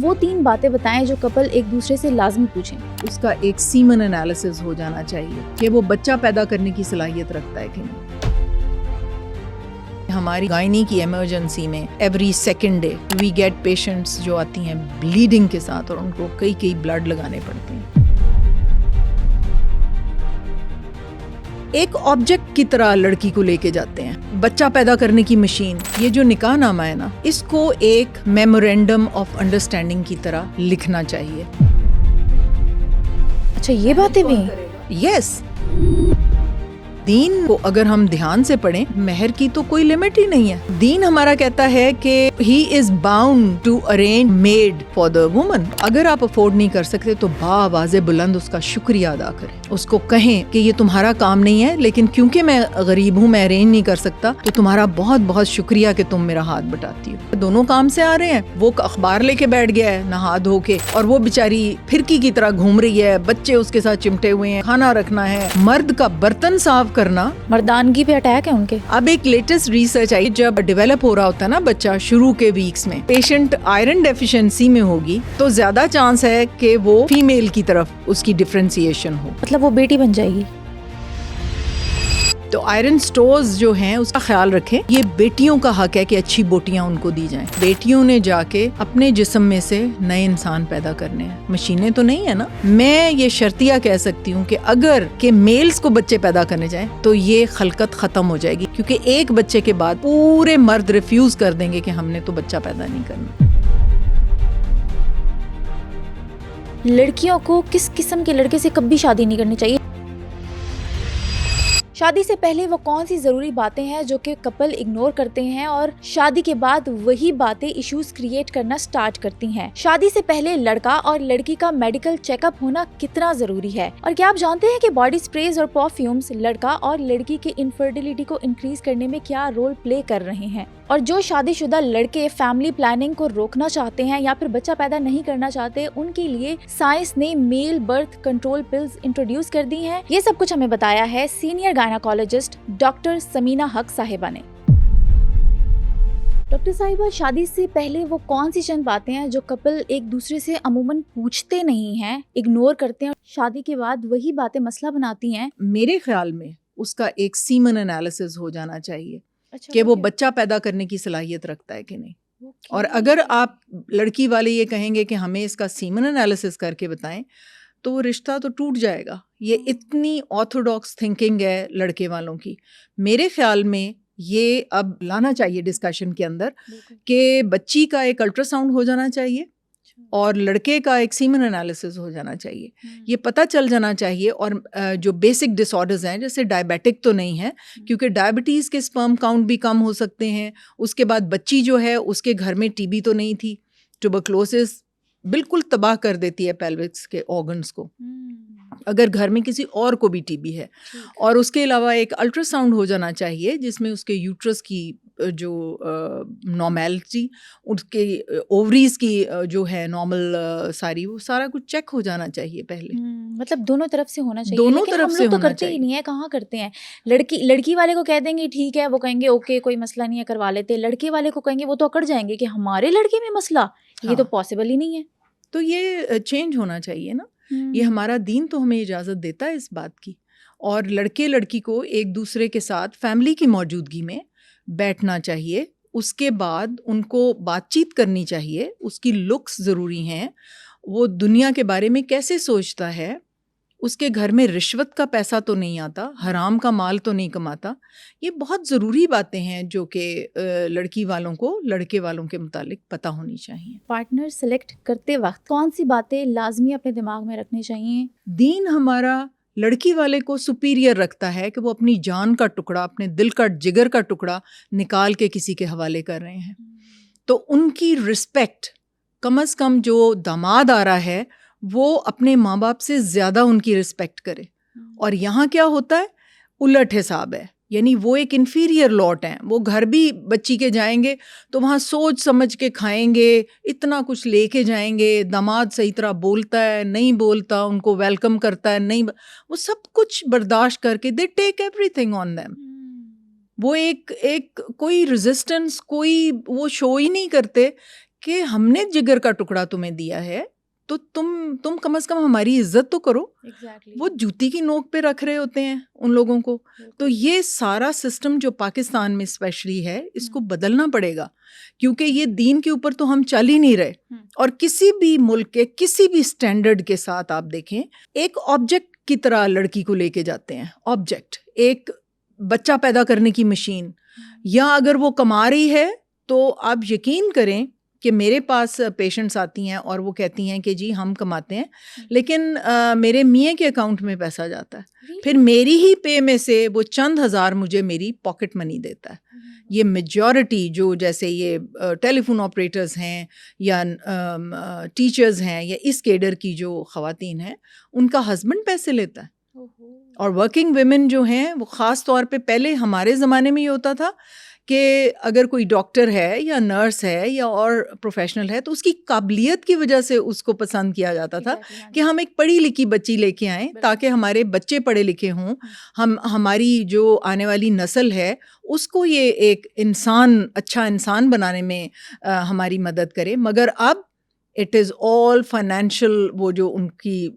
وہ 3 باتیں بتائیں جو کپل ایک دوسرے سے لازمی پوچھیں. اس کا ایک سیمن انالیسس ہو جانا چاہیے کہ وہ بچہ پیدا کرنے کی صلاحیت رکھتا ہے کہ نہیں. ہماری گائنی کی ایمرجنسی میں every second day we get patients جو آتی ہیں بلیڈنگ کے ساتھ اور ان کو کئی بلڈ لگانے پڑتے ہیں. ایک آبجیکٹ کی طرح لڑکی کو لے کے جاتے ہیں, بچہ پیدا کرنے کی مشین. یہ جو نکاح نامہ ہے نا, اس کو ایک میمورینڈم آف انڈرسٹینڈنگ کی طرح لکھنا چاہیے. اچھا, یہ باتیں بھی ہیں. یس, دین کو اگر ہم دھیان سے پڑھیں, مہر کی تو کوئی لمٹ ہی نہیں ہے. دین ہمارا کہتا ہے کہ he is bound to arrange maid for the woman. اگر آپ افورڈ نہیں کر سکتے تو بآواز بلند اس کا شکریہ ادا کریں, اس کو کہیں کہ یہ تمہارا کام نہیں ہے, لیکن کیونکہ میں غریب ہوں, میں ارینج نہیں کر سکتا, تو تمہارا بہت بہت شکریہ کہ تم میرا ہاتھ بٹاتی ہو. دونوں کام سے آ رہے ہیں, وہ اخبار لے کے بیٹھ گیا ہے نہا دھو کے, اور وہ بیچاری پھرکی کی طرح گھوم رہی ہے, بچے اس کے ساتھ چمٹے ہوئے ہیں, کھانا رکھنا ہے, مرد کا برتن صاف کرنا. مردانگی پہ اٹیک ہے ان کے. اب ایک لیٹسٹ ریسرچ آئی, جب ڈیولپ ہو رہا ہوتا ہے نا بچہ شروع کے ویکس میں, پیشنٹ آئرن ڈیفیشنسی میں ہوگی تو زیادہ چانس ہے کہ وہ فیمیل کی طرف اس کی ڈفرینسیشن ہو, مطلب وہ بیٹی بن جائے گی. تو آئرن سٹورز جو ہیں اس کا خیال رکھیں. یہ بیٹیوں کا حق ہے کہ اچھی بوٹیاں ان کو دی جائیں. بیٹیوں نے جا کے اپنے جسم میں سے نئے انسان پیدا کرنے ہیں, مشینیں تو نہیں ہے نا. میں یہ شرطیہ کہہ سکتی ہوں کہ اگر کہ میلز کو بچے پیدا کرنے جائیں تو یہ خلقت ختم ہو جائے گی, کیونکہ ایک بچے کے بعد پورے مرد ریفیوز کر دیں گے کہ ہم نے تو بچہ پیدا نہیں کرنا. لڑکیوں کو کس قسم کے لڑکے سے کبھی شادی نہیں کرنی چاہیے؟ شادی سے پہلے وہ کون سی ضروری باتیں ہیں جو کہ کپل اگنور کرتے ہیں اور شادی کے بعد وہی باتیں ایشوز کریٹ کرنا سٹارٹ کرتی ہیں؟ شادی سے پہلے لڑکا اور لڑکی کا میڈیکل چیک اپ ہونا کتنا ضروری ہے؟ اور کیا آپ جانتے ہیں کہ باڈی سپریز اور پرفیومز لڑکا اور لڑکی کی انفرٹیلٹی کو انکریز کرنے میں کیا رول پلے کر رہے ہیں؟ اور جو شادی شدہ لڑکے فیملی پلاننگ کو روکنا چاہتے ہیں یا پھر بچہ پیدا نہیں کرنا چاہتے, ان کے لیے سائنس نے میل برتھ کنٹرول پلز انٹروڈیوس کر دی ہیں. یہ سب کچھ ہمیں بتایا ہے سینئر گائناکالوجسٹ ڈاکٹر سمینہ حق صاحبہ نے. ڈاکٹر صاحبہ, شادی سے پہلے وہ کون سی چند باتیں ہیں جو کپل ایک دوسرے سے عموماً پوچھتے نہیں ہیں, اگنور کرتے ہیں, شادی کے بعد وہی باتیں مسئلہ بناتی ہیں؟ میرے خیال میں اس کا ایک سیمن انالیسس ہو جانا چاہیے کہ وہ بچہ پیدا کرنے کی صلاحیت رکھتا ہے کہ نہیں. اور اگر آپ لڑکی والے یہ کہیں گے کہ ہمیں اس کا سیمن انالیسس کر کے بتائیں تو وہ رشتہ تو ٹوٹ جائے گا. یہ اتنی آرتھوڈاکس تھنکنگ ہے لڑکے والوں کی. میرے خیال میں یہ اب لانا چاہیے ڈسکشن کے اندر کہ بچی کا ایک الٹرا ساؤنڈ ہو جانا چاہیے اور لڑکے کا ایک سیمن انالیسس ہو جانا چاہیے. یہ پتہ چل جانا چاہیے. اور جو بیسک ڈس آرڈرز ہیں, جیسے ڈائبیٹک تو نہیں ہے, کیونکہ ڈائبٹیز کے سپرم کاؤنٹ بھی کم ہو سکتے ہیں. اس کے بعد بچی جو ہے اس کے گھر میں ٹی بی تو نہیں تھی. ٹیوبرکلوسس بالکل تباہ کر دیتی ہے پیلوکس کے آرگنس کو, اگر گھر میں کسی اور کو بھی ٹی بی ہے. اور اس کے علاوہ ایک الٹرا ساؤنڈ ہو جانا چاہیے جس میں اس کے یوٹرس کی جو نارمیلٹی, اس کے اووریز کی جو ہے نارمل ساری, وہ سارا کچھ چیک ہو جانا چاہیے پہلے. مطلب دونوں طرف سے ہونا چاہیے. دونوں طرف سے ہونا تو کرتے ہی نہیں ہے. کہاں کرتے ہیں؟ لڑکی والے کو کہہ دیں گے ٹھیک ہے, وہ کہیں گے اوکے کوئی مسئلہ نہیں ہے کروا لیتے. لڑکے والے کو کہیں گے, وہ تو اکڑ جائیں گے کہ ہمارے لڑکے میں مسئلہ, یہ تو پاسبل ہی نہیں ہے. تو یہ چینج ہونا چاہیے نا. یہ ہمارا دین تو ہمیں اجازت دیتا ہے اس بات کی. اور لڑکے لڑکی کو ایک دوسرے کے ساتھ فیملی کی موجودگی میں بیٹھنا چاہیے. اس کے بعد ان کو بات چیت کرنی چاہیے. اس کی لکس ضروری ہیں, وہ دنیا کے بارے میں کیسے سوچتا ہے, اس کے گھر میں رشوت کا پیسہ تو نہیں آتا, حرام کا مال تو نہیں کماتا. یہ بہت ضروری باتیں ہیں جو کہ لڑکی والوں کو لڑکے والوں کے متعلق پتہ ہونی چاہیے. پارٹنر سلیکٹ کرتے وقت کون سی باتیں لازمی اپنے دماغ میں رکھنی چاہیے؟ دین ہمارا لڑکی والے کو سپیریئر رکھتا ہے کہ وہ اپنی جان کا ٹکڑا, اپنے دل کا جگر کا ٹکڑا نکال کے کسی کے حوالے کر رہے ہیں. تو ان کی رسپیکٹ کم از کم جو داماد آ رہا ہے وہ اپنے ماں باپ سے زیادہ ان کی رسپیکٹ کرے. اور یہاں کیا ہوتا ہے, الٹ حساب ہے. یعنی وہ ایک انفیریئر لاٹ ہیں, وہ گھر بھی بچی کے جائیں گے تو وہاں سوچ سمجھ کے کھائیں گے, اتنا کچھ لے کے جائیں گے. داماد صحیح طرح بولتا ہے نہیں بولتا, ان کو ویلکم کرتا ہے نہیں, وہ سب کچھ برداشت کر کے they take everything on them. وہ ایک کوئی ریزسٹنس کوئی وہ شو ہی نہیں کرتے کہ ہم نے جگر کا ٹکڑا تمہیں دیا ہے تو تم کم از کم ہماری عزت تو کرو. وہ جوتی کی نوک پہ رکھ رہے ہوتے ہیں ان لوگوں کو. تو یہ سارا سسٹم جو پاکستان میں اسپیشلی ہے اس کو بدلنا پڑے گا, کیونکہ یہ دین کے اوپر تو ہم چل ہی نہیں رہے. اور کسی بھی ملک کے کسی بھی اسٹینڈرڈ کے ساتھ آپ دیکھیں ایک آبجیکٹ کی طرح لڑکی کو لے کے جاتے ہیں. آبجیکٹ, ایک بچہ پیدا کرنے کی مشین, یا اگر وہ کما رہی ہے تو آپ یقین کریں کہ میرے پاس پیشنٹس آتی ہیں اور وہ کہتی ہیں کہ جی ہم کماتے ہیں لیکن میرے میاں کے اکاؤنٹ میں پیسہ جاتا ہے, پھر میری ہی پے میں سے وہ چند ہزار مجھے میری پاکٹ منی دیتا ہے. یہ میجورٹی جو جیسے یہ ٹیلی فون آپریٹرز ہیں یا ٹیچرز ہیں یا اس کیڈر کی جو خواتین ہیں ان کا ہسبینڈ پیسے لیتا ہے. اور ورکنگ ویمن جو ہیں وہ خاص طور پہ پہلے ہمارے زمانے میں یہ ہوتا تھا کہ اگر کوئی ڈاکٹر ہے یا نرس ہے یا اور پروفیشنل ہے تو اس کی قابلیت کی وجہ سے اس کو پسند کیا جاتا تھا کہ ہم ایک پڑھی لکھی بچی لے کے آئیں تاکہ ہمارے بچے پڑھے لکھے ہوں, ہماری جو آنے والی نسل ہے اس کو یہ ایک انسان, اچھا انسان بنانے میں ہماری مدد کرے. مگر اب اٹ از آل فائنینشیل, وہ جو ان کی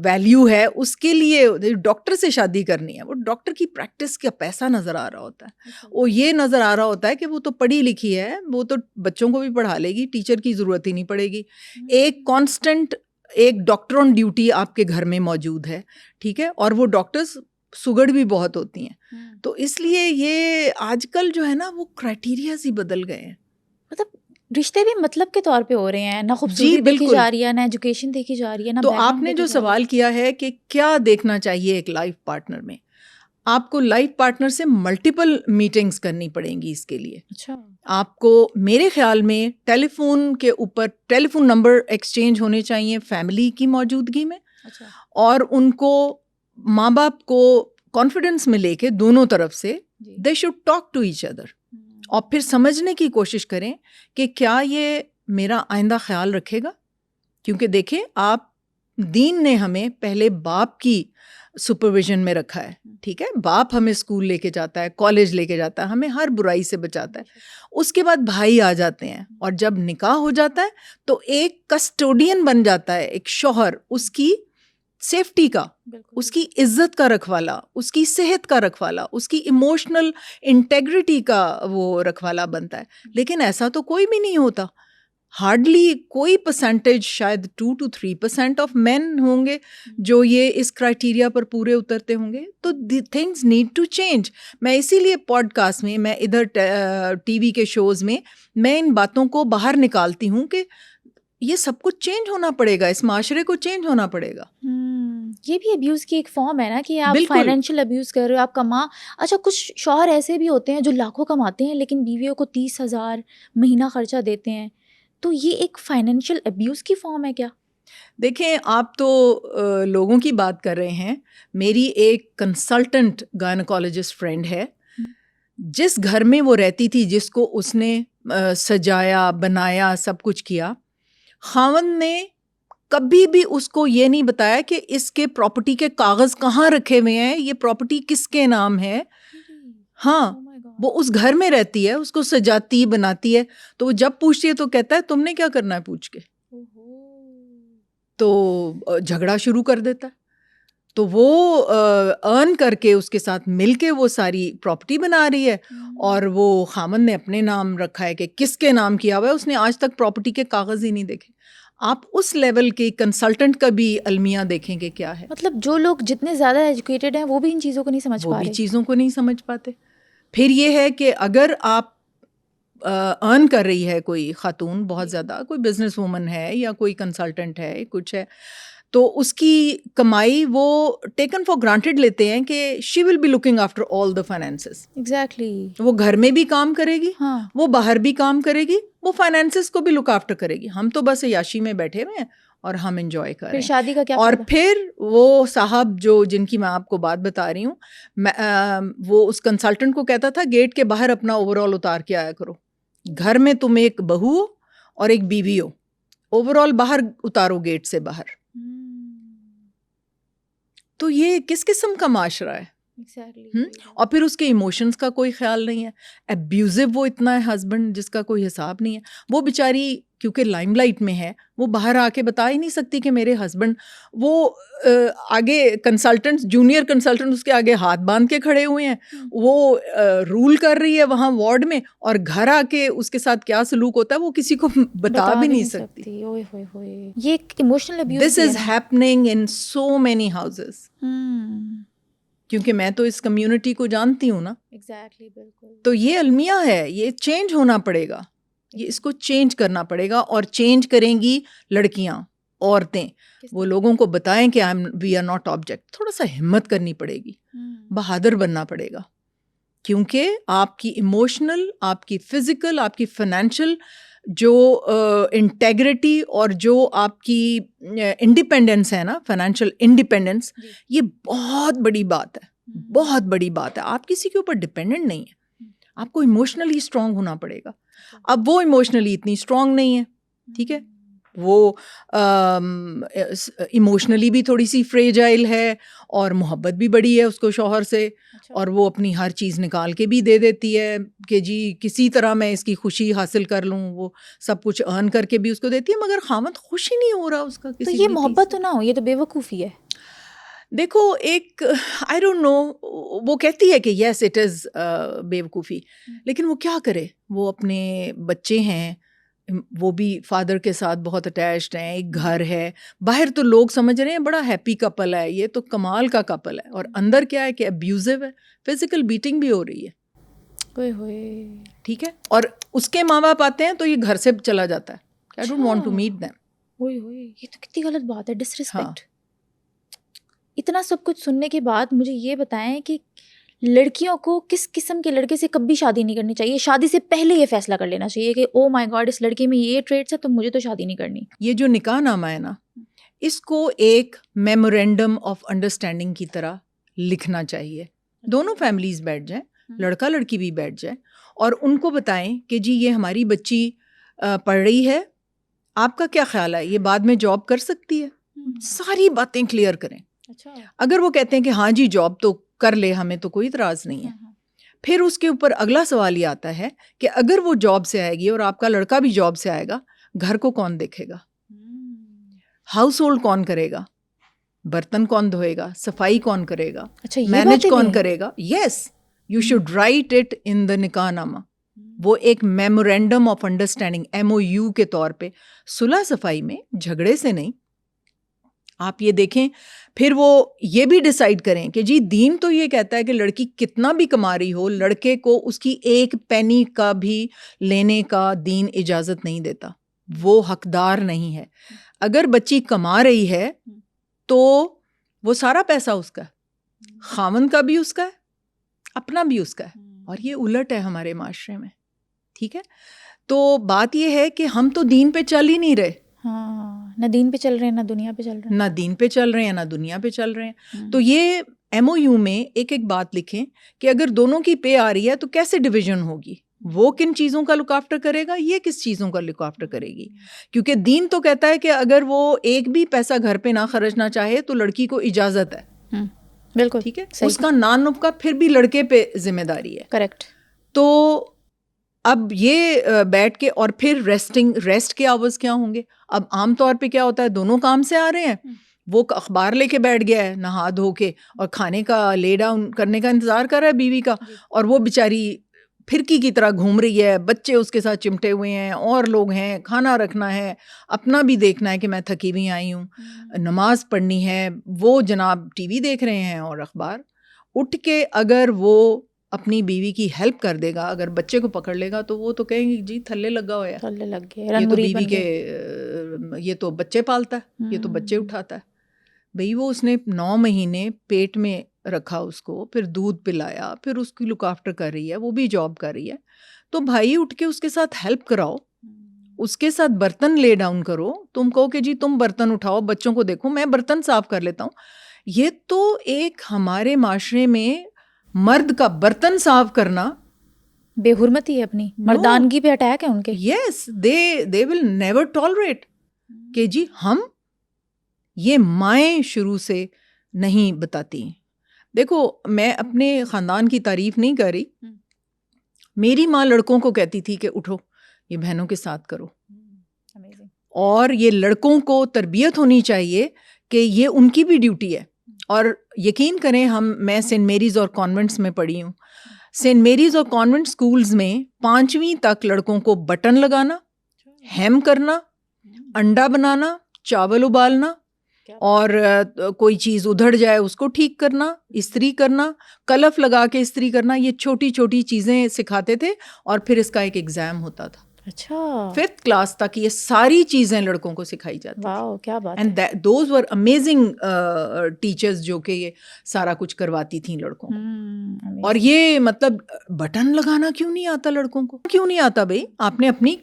ویلیو ہے اس کے لیے ڈاکٹر سے شادی کرنی ہے. وہ ڈاکٹر کی پریکٹس کا پیسہ نظر آ رہا ہوتا ہے, وہ یہ نظر آ رہا ہوتا ہے کہ وہ تو پڑھی لکھی ہے, وہ تو بچوں کو بھی پڑھا لے گی, ٹیچر کی ضرورت ہی نہیں پڑے گی. ایک کانسٹنٹ ایک ڈاکٹر آن ڈیوٹی آپ کے گھر میں موجود ہے, ٹھیک ہے, اور وہ ڈاکٹرز سگڑ بھی بہت ہوتی ہیں. تو اس لیے یہ آج کل جو ہے نا وہ کرائٹیریاز ہی بدل گئے ہیں. مطلب رشتے بھی مطلب کے طور پہ ہو رہے ہیں, نہ خوبصورتی دیکھی جا رہی ہے, نہ ایجوکیشن دیکھی جا رہی ہے, نہ. تو آپ نے جو سوال کیا ہے کہ کیا دیکھنا چاہیے ایک لائف پارٹنر میں, آپ کو لائف پارٹنر سے ملٹیپل میٹنگز کرنی پڑیں گی اس کے لیے. اچھا, آپ کو میرے خیال میں ٹیلی فون کے اوپر ٹیلی فون نمبر ایکسچینج ہونے چاہیے فیملی کی موجودگی میں. اچھا, اور ان کو ماں باپ کو کانفیڈنس میں لے کے دونوں طرف سے they should talk to each other, اور پھر سمجھنے کی کوشش کریں کہ کیا یہ میرا آئندہ خیال رکھے گا. کیونکہ دیکھیں آپ, دین نے ہمیں پہلے باپ کی سپرویژن میں رکھا ہے, ٹھیک ہے, باپ ہمیں اسکول لے کے جاتا ہے, کالج لے کے جاتا ہے, ہمیں ہر برائی سے بچاتا ہے. اس کے بعد بھائی آ جاتے ہیں, اور جب نکاح ہو جاتا ہے تو ایک کسٹوڈین بن جاتا ہے ایک شوہر, اس کی سیفٹی کا, اس کی عزت کا رکھوالا, اس کی صحت کا رکھوالا, اس کی ایموشنل انٹیگریٹی کا وہ رکھوالا بنتا ہے. لیکن ایسا تو کوئی بھی نہیں ہوتا. ہارڈلی کوئی پرسنٹیج, شاید 2 to 3% آف مین ہوں گے جو یہ اس کرائٹیریا پر پورے اترتے ہوں گے. تو تھنگز نیڈ ٹو چینج. میں اسی لیے پوڈ کاسٹ میں, میں ادھر ٹی وی کے شوز میں میں ان باتوں کو باہر نکالتی ہوں کہ یہ سب کچھ چینج ہونا پڑے گا, اس معاشرے کو چینج ہونا پڑے گا. یہ بھی ابیوز کی ایک فارم ہے نا کہ آپ فائنینشیل ابیوز کر رہے ہو, آپ اچھا کچھ شوہر ایسے بھی ہوتے ہیں جو لاکھوں کماتے ہیں لیکن بیویوں کو 30,000 مہینہ خرچہ دیتے ہیں, تو یہ ایک فائنینشیل ابیوز کی فارم ہے کیا؟ دیکھیں آپ تو لوگوں کی بات کر رہے ہیں. میری ایک کنسلٹنٹ گائنیکالوجسٹ فرینڈ ہے, جس گھر میں وہ رہتی تھی, جس کو اس نے سجایا بنایا سب کچھ کیا, خاوند نے کبھی بھی اس کو یہ نہیں بتایا کہ اس کے پراپرٹی کے کاغذ کہاں رکھے ہوئے ہیں, یہ پراپرٹی کس کے نام ہے. ہاں, وہ اس گھر میں رہتی ہے, اس کو سجاتی بناتی ہے, تو وہ جب پوچھتی ہے تو کہتا ہے تم نے کیا کرنا ہے پوچھ کے, تو جھگڑا شروع کر دیتا ہے. تو وہ ارن کر کے اس کے ساتھ مل کے وہ ساری پراپرٹی بنا رہی ہے, اور وہ خامن نے اپنے نام رکھا ہے کہ کس کے نام کیا ہوا ہے, اس نے آج تک پراپرٹی کے کاغذ ہی نہیں دیکھے. آپ اس لیول کے کنسلٹنٹ کا بھی المیہ دیکھیں گے کیا ہے. مطلب جو لوگ جتنے زیادہ ایجوکیٹڈ ہیں وہ بھی ان چیزوں کو نہیں سمجھ پا رہے, وہ بھی چیزوں کو نہیں سمجھ پاتے. پھر یہ ہے کہ اگر آپ ارن کر رہی ہے کوئی خاتون بہت زیادہ, کوئی بزنس وومن ہے یا کوئی کنسلٹنٹ ہے, کچھ ہے, تو اس کی کمائی وہ ٹیکن فار گرانٹیڈ لیتے ہیں کہ she will be looking after all the finances. Exactly, وہ گھر میں بھی کام کرے گی, ہاں, وہ باہر بھی کام کرے گی, وہ فائنینسز کو بھی لک آفٹر کرے گی. ہم تو بس عیاشی میں بیٹھے ہوئے ہیں اور ہم انجوائے کر رہے ہیں. شادی کا کیا, اور پھر وہ صاحب جو جن کی میں آپ کو بات بتا رہی ہوں, وہ اس کنسلٹنٹ کو کہتا تھا گیٹ کے باہر اپنا اوور آل اتار کے آیا کرو. گھر میں تم ایک بہو ہو اور ایک بیوی ہو, اوور آل باہر اتارو گیٹ سے باہر. تو یہ کس قسم کا معاشرہ ہے؟ اور پھر اس کے ایموشنز کا کوئی خیال نہیں ہے. ابیوزو وہ اتنا ہے ہسبینڈ جس کا کوئی حساب نہیں ہے. وہ بیچاری کیونکہ لائم لائٹ میں ہے, وہ باہر آ کے بتا ہی نہیں سکتی کہ میرے ہسبینڈ, وہ آگے کنسلٹنٹ, جونیئر کنسلٹنٹ اس کے آگے ہاتھ باندھ کے کھڑے ہوئے ہیں, وہ رول کر رہی ہے وہاں وارڈ میں, اور گھر آ کے اس کے ساتھ کیا سلوک ہوتا ہے وہ کسی کو بتا بھی نہیں سکتی. یہ ایک emotional abuse this is happening in so many houses. کیونکہ میں تو اس کمیونٹی کو جانتی ہوں نا. ایگزیکٹلی, بالکل. تو یہ المیہ ہے, یہ چینج ہونا پڑے گا, یہ اس کو چینج کرنا پڑے گا. اور چینج کریں گی لڑکیاں, عورتیں, وہ لوگوں کو بتائیں کہ وی آر ناٹ آبجیکٹ. تھوڑا سا ہمت کرنی پڑے گی, بہادر بننا پڑے گا, کیونکہ آپ کی ایموشنل, آپ کی فزیکل, آپ کی فائنینشیل جو انٹیگریٹی اور جو آپ کی انڈیپینڈنس ہے نا, فائنینشیل انڈیپینڈنس, یہ بہت بڑی بات ہے, بہت بڑی بات ہے. آپ کسی کے اوپر ڈپینڈنٹ نہیں ہے, آپ کو ایموشنلی اسٹرانگ ہونا پڑے گا. اب وہ ایموشنلی اتنی اسٹرانگ نہیں ہے, ٹھیک ہے, وہ ایموشنلی بھی تھوڑی سی فریجائل ہے, اور محبت بھی بڑی ہے اس کو شوہر سے, اور وہ اپنی ہر چیز نکال کے بھی دے دیتی ہے کہ جی کسی طرح میں اس کی خوشی حاصل کر لوں, وہ سب کچھ ارن کر کے بھی اس کو دیتی ہے, مگر خاوند خوش ہی نہیں ہو رہا اس کا. تو یہ محبت تو نہ ہو, یہ تو بے وقوفی ہے. دیکھو ایک آئی ڈونٹ نو, وہ کہتی ہے کہ یس اٹ از بے وقوفی, لیکن وہ کیا کرے, وہ اپنے بچے ہیں, وہ بھی فادر کے ساتھ بہت اٹیچڈ ہیں, ایک گھر ہے, باہر تو لوگ سمجھ رہے ہیں بڑا ہیپی کپل ہے, یہ تو کمال کا کپل ہے, اور اندر کیا ہے کہ ابیوزو ہے, فزیکل بیٹنگ بھی ہو رہی ہے, ٹھیک ہے, اور اس کے ماں باپ آتے ہیں تو یہ گھر سے چلا جاتا ہے, I don't want to meet them. یہ تو کتنی غلط بات ہے, ڈس ریسپیکٹ. اتنا سب کچھ سننے کے بعد مجھے یہ بتائیں کہ لڑکیوں کو کس قسم کے لڑکے سے کبھی شادی نہیں کرنی چاہیے. شادی سے پہلے یہ فیصلہ کر لینا چاہیے کہ او مائی گاڈ, اس لڑکی میں یہ ٹریٹس ہے تو مجھے تو شادی نہیں کرنی. یہ جو نکاح نامہ ہے نا, اس کو ایک میمورینڈم آف انڈرسٹینڈنگ کی طرح لکھنا چاہیے. دونوں فیملیز بیٹھ جائیں, لڑکا لڑکی بھی بیٹھ جائیں, اور ان کو بتائیں کہ جی یہ ہماری بچی پڑھ رہی ہے, آپ کا کیا خیال ہے, یہ بعد میں جاب کر سکتی ہے, ساری باتیں کلیئر کریں. اگر وہ کہتے ہیں کہ ہاں جی جاب تو کر لے, ہمیں تو کوئی اعتراض نہیں ہے, پھر اس کے اوپر اگلا سوال یہ آتا ہے کہ اگر وہ جاب سے آئے گی اور آپ کا لڑکا بھی جاب سے آئے گا, گھر کو کون دیکھے گا, ہاؤس ہولڈ کون کرے گا, برتن کون دھوئے گا, صفائی کون کرے گا, مینج کون کرے گا. Yes, you should write it in the نکاح نامہ. وہ ایک میمورینڈم آف انڈرسٹینڈنگ MOU کے طور پہ, صلح صفائی میں, جھگڑے سے نہیں. آپ یہ دیکھیں, پھر وہ یہ بھی ڈیسائیڈ کریں کہ جی دین تو یہ کہتا ہے کہ لڑکی کتنا بھی کما رہی ہو, لڑکے کو اس کی ایک پینی کا بھی لینے کا دین اجازت نہیں دیتا, وہ حقدار نہیں ہے. اگر بچی کما رہی ہے تو وہ سارا پیسہ اس کا ہے, خاوند کا بھی اس کا ہے, اپنا بھی اس کا ہے, اور یہ الٹ ہے ہمارے معاشرے میں, ٹھیک ہے. تو بات یہ ہے کہ ہم تو دین پہ چل ہی نہیں رہے. نہ دین پہ چل رہے ہیں, نہ دنیا پہ چل رہے ہیں, نہ دین پہ چل رہے ہیں, نہ دنیا پہ چل رہے ہیں. تو یہ MOU میں ایک ایک بات لکھیں کہ اگر دونوں کی پے آ رہی ہے تو کیسے ڈویژن ہوگی, وہ کن چیزوں کا لک آفٹر کرے گا, یہ کس چیزوں کا لک آفٹر کرے گی. کیونکہ دین تو کہتا ہے کہ اگر وہ ایک بھی پیسہ گھر پہ نہ خرچنا چاہے تو لڑکی کو اجازت ہے. بالکل ٹھیک ہے, اس کا نان کا پھر بھی لڑکے پہ ذمہ داری ہے. کریکٹ. تو اب یہ بیٹھ کے, اور پھر ریسٹ کے آورز کیا ہوں گے. اب عام طور پہ کیا ہوتا ہے, دونوں کام سے آ رہے ہیں, وہ اخبار لے کے بیٹھ گیا ہے نہا دھو کے, اور کھانے کا لے ڈاؤن کرنے کا انتظار کر رہا ہے بیوی کا, اور وہ بیچاری پھرکی کی طرح گھوم رہی ہے, بچے اس کے ساتھ چمٹے ہوئے ہیں, اور لوگ ہیں, کھانا رکھنا ہے, اپنا بھی دیکھنا ہے کہ میں تھکی ہوئی آئی ہوں, نماز پڑھنی ہے, وہ جناب ٹی وی دیکھ رہے ہیں اور اخبار. اٹھ کے اگر وہ اپنی بیوی کی ہیلپ کر دے گا, اگر بچے کو پکڑ لے گا تو وہ تو کہیں گے جی تھلے لگا ہوا ہے, تھلے لگ گئے, یہ تو بیوی کے, یہ تو بچے پالتا ہے, یہ تو بچے اٹھاتا ہے. بھئی وہ اس نے 9 مہینے پیٹ میں رکھا اس کو, پھر دودھ پلایا, پھر اس کی لک آفٹر کر رہی ہے, وہ بھی جاب کر رہی ہے. تو بھائی اٹھ کے اس کے ساتھ ہیلپ کراؤ, اس کے ساتھ برتن لے ڈاؤن کرو. تم کہو کہ جی تم برتن اٹھاؤ, بچوں کو دیکھو, میں برتن صاف کر لیتا ہوں. یہ تو ایک ہمارے معاشرے میں مرد کا برتن صاف کرنا بے حرمتی ہے, اپنی مردانگی پہ اٹیک ہے ان کے. یس, they will never tolerate کہ جی ہم, یہ مائیں شروع سے نہیں بتاتی. دیکھو میں اپنے خاندان کی تعریف نہیں کر رہی, میری ماں لڑکوں کو کہتی تھی کہ اٹھو یہ بہنوں کے ساتھ کرو, اور یہ لڑکوں کو تربیت ہونی چاہیے کہ یہ ان کی بھی ڈیوٹی ہے. اور یقین کریں میں سینٹ میریز اور کانوینٹس میں پڑھی ہوں. سینٹ میریز اور کانوینٹ سکولز میں 5ویں تک لڑکوں کو بٹن لگانا, ہیم کرنا, انڈا بنانا, چاول ابالنا, اور کوئی چیز ادھڑ جائے اس کو ٹھیک کرنا, استری کرنا, کلف لگا کے استری کرنا, یہ چھوٹی چھوٹی چیزیں سکھاتے تھے. اور پھر اس کا ایک ایگزام ہوتا تھا. اچھا 5th کلاس تک یہ ساری چیزیں لڑکوں کو سکھائی جاتی. واو کیا بات. And those were amazing teachers جو کہ یہ سارا کچھ کرواتی تھیں لڑکوں کو. اور یہ مطلب بٹن لگانا کیوں نہیں آتا لڑکوں کو, کیوں نہیں آتا بھائی؟ آپ نے اپنی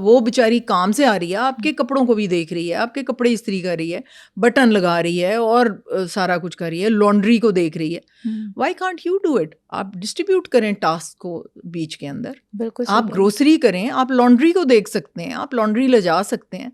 وہ بیچاری کام سے آ رہی ہے, آپ کے کپڑوں کو بھی دیکھ رہی ہے, آپ کے کپڑے استری کر رہی ہے, بٹن لگا رہی ہے, اور سارا کچھ کر رہی ہے, لانڈری کو دیکھ رہی ہے. Why can't you do it? آپ ڈسٹریبیوٹ کریں ٹاسک کو بیچ کے اندر. بالکل آپ گروسری کریں, آپ لانڈری کو دیکھ سکتے ہیں, آپ لانڈری لے جا سکتے ہیں.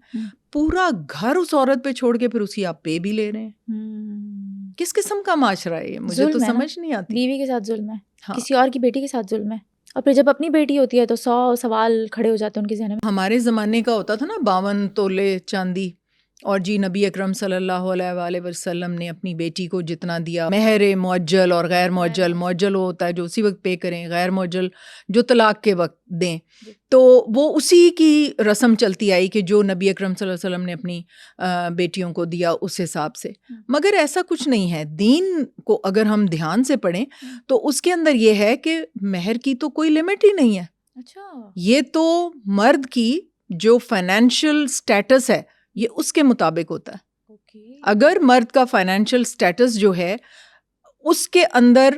پورا گھر اس عورت پہ چھوڑ کے پھر اسی آپ پے بھی لے رہے ہیں. کس قسم کا معاشرہ ہے یہ؟ مجھے تو سمجھ نہیں آتی. بیوی کے ساتھ ظلم ہے, کسی اور کی بیٹی کے ساتھ ظلم ہے, اور پھر جب اپنی بیٹی ہوتی ہے تو 100 سوال کھڑے ہو جاتے ہیں ان کے ذہن میں. ہمارے زمانے کا ہوتا تھا نا 52 تولے چاندی, اور جی نبی اکرم صلی اللہ علیہ وآلہ وسلم نے اپنی بیٹی کو جتنا دیا, مہر معجل اور غیر معجل. معجل وہ ہوتا ہے جو اسی وقت پے کریں, غیر معجل جو طلاق کے وقت دیں. تو وہ اسی کی رسم چلتی آئی کہ جو نبی اکرم صلی اللہ علیہ وسلم نے اپنی بیٹیوں کو دیا اس حساب سے. مگر ایسا کچھ نہیں ہے. دین کو اگر ہم دھیان سے پڑھیں تو اس کے اندر یہ ہے کہ مہر کی تو کوئی لمٹ ہی نہیں ہے. اچھا, یہ تو مرد کی جو فائنینشیل سٹیٹس ہے یہ اس کے مطابق ہوتا ہے. اگر مرد کا فائنینشیل سٹیٹس جو ہے اس کے اندر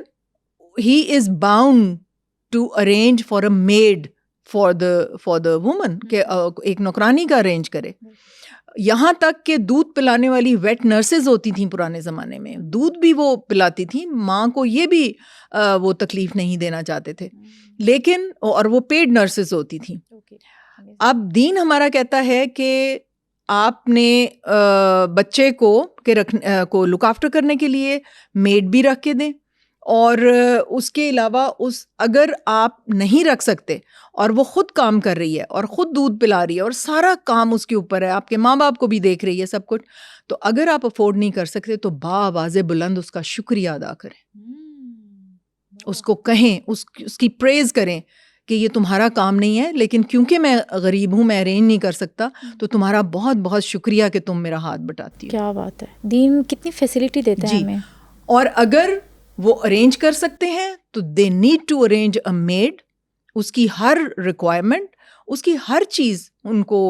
he is bound to arrange for a maid for the woman, کہ ایک نوکرانی کا ارینج کرے. یہاں تک کہ دودھ پلانے والی ویٹ نرسز ہوتی تھیں پرانے زمانے میں, دودھ بھی وہ پلاتی تھیں, ماں کو یہ بھی وہ تکلیف نہیں دینا چاہتے تھے, لیکن اور وہ پیڈ نرسز ہوتی تھیں. اب دین ہمارا کہتا ہے کہ آپ نے بچے کو لک آفٹر کرنے کے لیے میڈ بھی رکھ کے دیں, اور اس کے علاوہ اگر آپ نہیں رکھ سکتے اور وہ خود کام کر رہی ہے اور خود دودھ پلا رہی ہے اور سارا کام اس کے اوپر ہے, آپ کے ماں باپ کو بھی دیکھ رہی ہے سب کچھ, تو اگر آپ افورڈ نہیں کر سکتے تو بآواز بلند اس کا شکریہ ادا کریں, اس کو کہیں, اس کی پریز کریں کہ یہ تمہارا کام نہیں ہے, لیکن کیونکہ میں غریب ہوں, میں ارینج نہیں کر سکتا, تو تمہارا بہت بہت شکریہ کہ تم میرا ہاتھ بٹاتی ہو. کیا بات ہے, دین کتنی فیسلٹی دیتا ہے ہمیں. اور اگر وہ ارینج کر سکتے ہیں تو they need to arrange a maid. اس کی ہر ریکوائرمنٹ, اس کی ہر چیز ان کو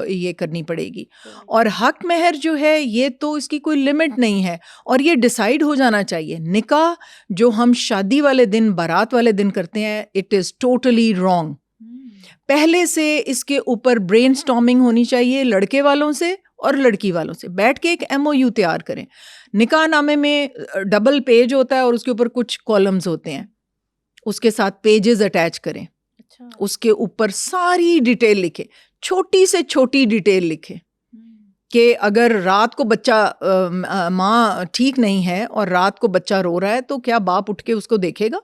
یہ کرنی پڑے گی. اور حق مہر جو ہے یہ تو اس کی کوئی لمٹ نہیں ہے, اور یہ ڈیسائیڈ ہو جانا چاہیے. نکاح جو ہم شادی والے دن, بارات والے دن کرتے ہیں, اٹ از ٹوٹلی رانگ. پہلے سے اس کے اوپر برین سٹارمنگ ہونی چاہیے, لڑکے والوں سے اور لڑکی والوں سے بیٹھ کے ایک MOU تیار کریں. نکاح نامے میں ڈبل پیج ہوتا ہے اور اس کے اوپر کچھ کالمز ہوتے ہیں, اس کے ساتھ پیجز اٹیچ کریں. اس کے اوپر ساری ڈیٹیل لکھے, چھوٹی سے چھوٹی ڈیٹیل لکھے کہ اگر رات کو بچہ ماں ٹھیک نہیں ہے اور رات کو بچہ رو رہا ہے تو کیا باپ اٹھ کے اس کو دیکھے گا,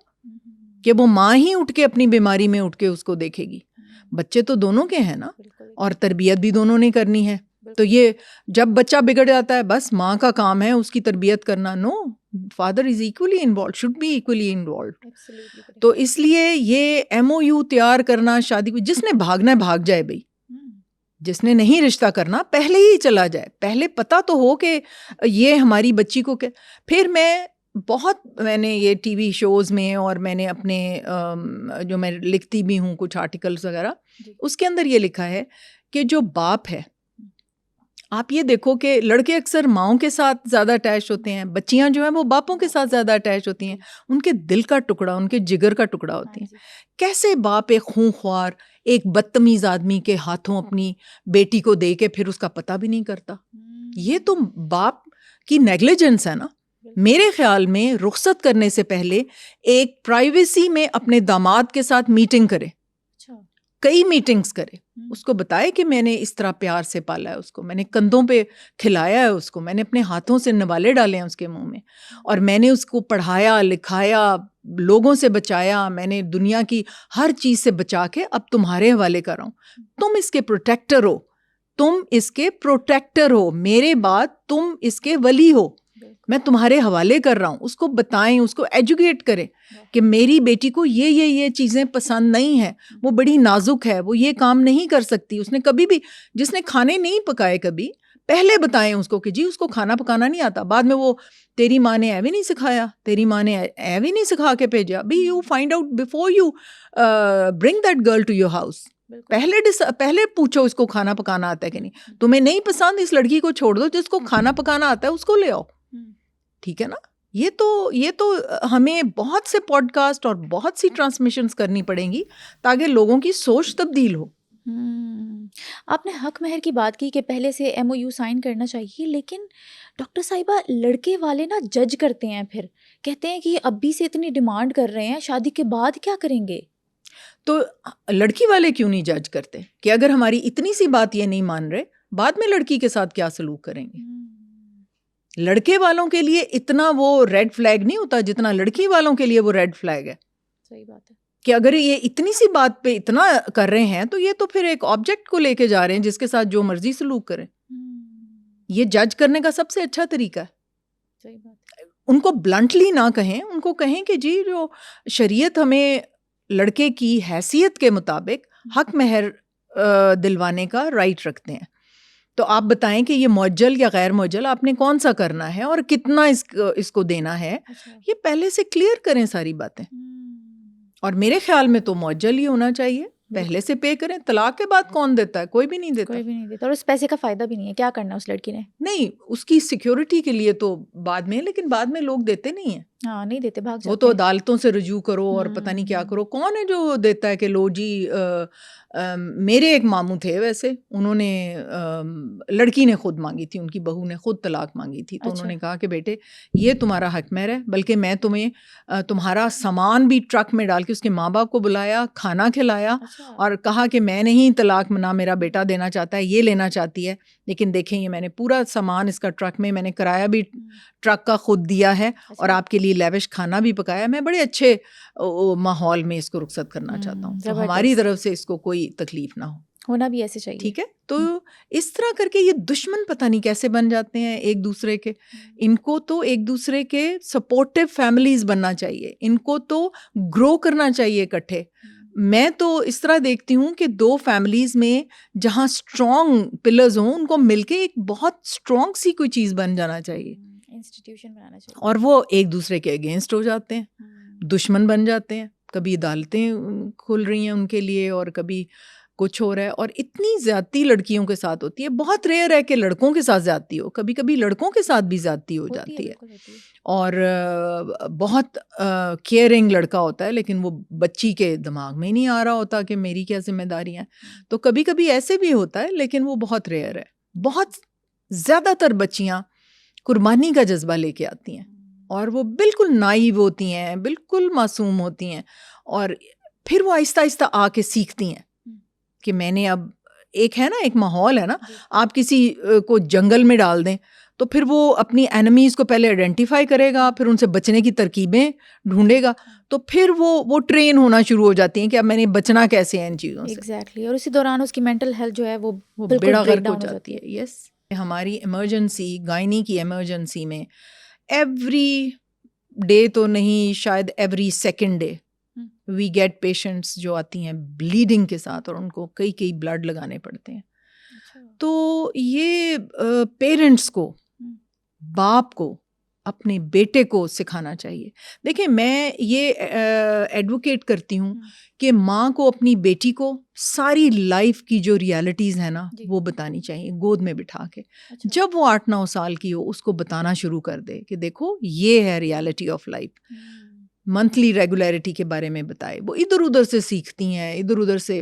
کہ وہ ماں ہی اٹھ کے اپنی بیماری میں اٹھ کے اس کو دیکھے گی. بچے تو دونوں کے ہیں نا, اور تربیت بھی دونوں نے کرنی ہے. تو یہ جب بچہ بگڑ جاتا ہے بس ماں کا کام ہے اس کی تربیت کرنا. No, father is equally involved, should be equally involved. تو اس لیے یہ MOU تیار کرنا شادی کو, جس نے بھاگنا ہے بھاگ جائے بھائی, جس نے نہیں رشتہ کرنا پہلے ہی چلا جائے, پہلے پتہ تو ہو کہ یہ ہماری بچی کو. پھر میں نے یہ ٹی وی شوز میں اور میں نے اپنے جو میں لکھتی بھی ہوں کچھ آرٹیکلس وغیرہ, اس کے اندر یہ لکھا ہے کہ جو باپ ہے, آپ یہ دیکھو کہ لڑکے اکثر ماؤں کے ساتھ زیادہ اٹیچ ہوتے ہیں, بچیاں جو ہیں وہ باپوں کے ساتھ زیادہ اٹیچ ہوتی ہیں, ان کے دل کا ٹکڑا, ان کے جگر کا ٹکڑا ہوتی ہیں. کیسے باپ ایک خونخوار, ایک بدتمیز آدمی کے ہاتھوں اپنی بیٹی کو دے کے پھر اس کا پتہ بھی نہیں کرتا. یہ تو باپ کی نیگلیجنس ہے نا. میرے خیال میں رخصت کرنے سے پہلے ایک پرائیویسی میں اپنے داماد کے ساتھ میٹنگ کرے, کئی میٹنگز کرے, اس کو بتائے کہ میں نے اس طرح پیار سے پالا ہے اس کو, میں نے کندھوں پہ کھلایا ہے اس کو, میں نے اپنے ہاتھوں سے نوالے ڈالے ہیں اس کے منہ میں, اور میں نے اس کو پڑھایا لکھایا, لوگوں سے بچایا, میں نے دنیا کی ہر چیز سے بچا کے اب تمہارے حوالے کر رہا ہوں, تم اس کے پروٹیکٹر ہو, تم اس کے پروٹیکٹر ہو, میرے بعد تم اس کے ولی ہو, میں تمہارے حوالے کر رہا ہوں. اس کو بتائیں, اس کو ایجوکیٹ کریں کہ میری بیٹی کو یہ چیزیں پسند نہیں ہیں, وہ بڑی نازک ہے, وہ یہ کام نہیں کر سکتی, اس نے کبھی بھی, جس نے کھانے نہیں پکائے کبھی, پہلے بتائیں اس کو کہ جی اس کو کھانا پکانا نہیں آتا. بعد میں وہ تیری ماں نے ایوی نہیں سکھایا, تیری ماں نے ایوی نہیں سکھا کے بھیجا. بھئی you find out before you bring that girl to your house. پہلے پوچھو اس کو کھانا پکانا آتا ہے کہ نہیں. تمہیں نہیں پسند, اس لڑکی کو چھوڑ دو, جس کو کھانا پکانا آتا ہے اس کو لے آؤ. ٹھیک ہے نا. یہ تو ہمیں بہت سے پوڈ کاسٹ اور بہت سی ٹرانسمیشنز کرنی پڑیں گی تاکہ لوگوں کی سوچ تبدیل ہو. آپ نے حق مہر کی بات کی کہ پہلے سے MOU سائن کرنا چاہیے, لیکن ڈاکٹر صاحبہ لڑکے والے نا جج کرتے ہیں, پھر کہتے ہیں کہ ابھی سے اتنی ڈیمانڈ کر رہے ہیں, شادی کے بعد کیا کریں گے؟ تو لڑکی والے کیوں نہیں جج کرتے کہ اگر ہماری اتنی سی بات یہ نہیں مان رہے, بعد میں لڑکی کے ساتھ کیا سلوک کریں گے؟ لڑکے والوں کے لیے اتنا وہ ریڈ فلیگ نہیں ہوتا جتنا لڑکی والوں کے لیے وہ ریڈ فلیگ ہے. صحیح بات ہے کہ اگر یہ اتنی سی بات پہ اتنا کر رہے ہیں تو یہ تو پھر ایک آبجیکٹ کو لے کے جا رہے ہیں جس کے ساتھ جو مرضی سلوک کریں. یہ جج کرنے کا سب سے اچھا طریقہ ہے. صحیح بات ہے. ان کو بلنٹلی نہ کہیں, ان کو کہیں کہ جی جو شریعت ہمیں لڑکے کی حیثیت کے مطابق حق مہر دلوانے کا رائٹ رکھتے ہیں, تو آپ بتائیں کہ یہ معجل یا غیر معجل آپ نے کون سا کرنا ہے اور کتنا اس کو دینا ہے. یہ پہلے سے کلیئر کریں ساری باتیں. اور میرے خیال میں تو معجل ہی ہونا چاہیے, پہلے سے پے کریں. طلاق کے بعد کون دیتا ہے؟ کوئی بھی نہیں دیتا. اور اس پیسے کا فائدہ بھی نہیں ہے. کیا کرنا اس لڑکی نے؟ نہیں, اس کی سیکیورٹی کے لیے تو بعد میں, لیکن بعد میں لوگ دیتے نہیں ہیں. ہاں نہیں دیتے, بھاگ جاتے. وہ تو عدالتوں سے رجوع کرو اور پتہ نہیں کیا کرو. کون ہے جو دیتا ہے کہ لو جی. میرے ایک ماموں تھے ویسے, انہوں نے لڑکی نے خود مانگی تھی, ان کی بہو نے خود طلاق مانگی تھی, تو انہوں نے کہا کہ بیٹے یہ تمہارا حق مہر ہے, بلکہ میں تمہیں تمہارا سامان بھی ٹرک میں ڈال کے اس کے ماں باپ کو بلایا, کھانا کھلایا, اور کہا کہ میں نہیں طلاق نہ میرا بیٹا دینا چاہتا ہے, یہ لینا چاہتی ہے, لیکن دیکھیں یہ میں نے پورا سامان اس کا ٹرک میں نے کرایہ بھی ٹرک کا خود دیا ہے, اور آپ کے لیے لیوش کھانا بھی پکایا. میں بڑے اچھے ماحول میں اس کو رخصت کرنا چاہتا ہوں, تو ہماری طرف سے اس کو کوئی تکلیف نہ ہو. ہونا بھی ایسے چاہیے. ٹھیک ہے. تو اس طرح کر کے یہ دشمن پتہ نہیں کیسے بن جاتے ہیں ایک دوسرے کے. ان کو تو ایک دوسرے کے سپورٹیو فیملیز بننا چاہیے, ان کو تو گرو کرنا چاہیے اکٹھے. میں تو اس طرح دیکھتی ہوں کہ دو فیملیز میں جہاں اسٹرانگ پلرز ہوں, ان کو مل کے ایک بہت اسٹرانگ سی کوئی چیز بن جانا چاہیے, انسٹیٹیوشن بنانا چاہیے. اور وہ ایک دوسرے کے اگینسٹ ہو جاتے ہیں, دشمن بن جاتے ہیں. کبھی عدالتیں کھل رہی ہیں ان کے لیے, اور کبھی کچھ ہو رہا ہے. اور اتنی زیادتی لڑکیوں کے ساتھ ہوتی ہے. بہت ریئر ہے کہ لڑکوں کے ساتھ زیادتی ہو, کبھی کبھی لڑکوں کے ساتھ بھی زیادتی ہو جاتی ہے. اور بہت کیئرنگ لڑکا ہوتا ہے, لیکن وہ بچی کے دماغ میں ہی نہیں آ رہا ہوتا کہ میری کیا ذمہ داریاں ہیں. تو کبھی کبھی ایسے بھی ہوتا ہے, لیکن وہ بہت ریئر ہے. بہت زیادہ تر بچیاں قربانی کا جذبہ لے کے آتی ہیں, اور وہ بالکل نائیو ہوتی ہیں, بالکل معصوم ہوتی ہیں, اور پھر وہ آہستہ آہستہ آ کے سیکھتی ہیں کہ میں نے اب ایک ہے نا, ایک ماحول ہے نا, آپ کسی کو جنگل میں ڈال دیں تو پھر وہ اپنی اینیمیز کو پہلے آئیڈینٹیفائی کرے گا, پھر ان سے بچنے کی ترکیبیں ڈھونڈے گا, تو پھر وہ ٹرین ہونا شروع ہو جاتی ہیں کہ اب میں نے بچنا کیسے ہے ان چیزوں سے. ایگزیکٹلی. اور اسی دوران اس کی مینٹل ہیلتھ جو ہے وہ بیڑا غرق ہو جاتی ہے. یس, ہماری ایمرجنسی, گائنی کی ایمرجنسی میں ایوری ڈے تو نہیں, شاید every second day we get patients جو آتی ہیں بلیڈنگ کے ساتھ, اور ان کو کئی بلڈ لگانے پڑتے ہیں. تو یہ پیرنٹس کو, باپ کو, اپنے بیٹے کو سکھانا چاہیے. دیکھیں میں یہ ایڈوکیٹ کرتی ہوں کہ ماں کو اپنی بیٹی کو ساری لائف کی جو ریالٹیز ہیں نا وہ بتانی چاہیے, گود میں بٹھا کے. جب وہ 8-9 سال کی ہو اس کو بتانا شروع کر دے کہ دیکھو یہ ہے reality of life. Monthly regularity کے بارے میں بتائے. وہ ادھر ادھر سے سیکھتی ہیں, ادھر ادھر سے,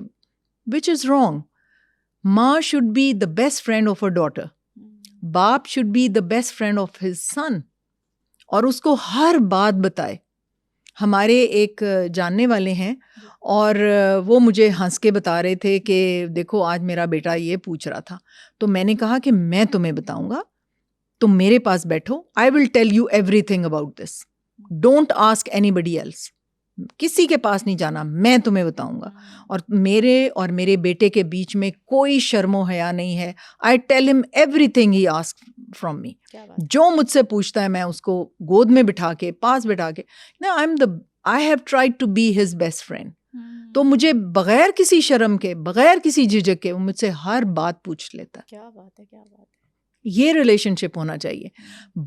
وچ از رانگ. ماں should be the best friend of a daughter, باپ should be the best friend of his son, اور اس کو ہر بات بتائے. ہمارے ایک جاننے والے ہیں, اور وہ مجھے ہنس کے بتا رہے تھے کہ دیکھو آج میرا بیٹا یہ پوچھ رہا تھا. تو میں نے کہا کہ میں تمہیں بتاؤں گا, تم میرے پاس بیٹھو, I will tell you everything about this, don't ask anybody else, کسی کے پاس نہیں جانا, میں تمہیں بتاؤں گا. اور میرے بیٹے کے بیچ میں کوئی شرم و حیا نہیں ہے. آئی ٹیل ہم every thing he ask from me, جو مجھ سے پوچھتا ہے میں اس کو گود میں بٹھا کے, پاس بٹھا کے, I have tried to be his best friend. تو مجھے بغیر کسی شرم کے, بغیر کسی جھجک کے, وہ مجھ سے ہر بات پوچھ لیتا ہے. کیا بات ہے, کیا بات ہے. یہ ریلیشن شپ ہونا چاہیے.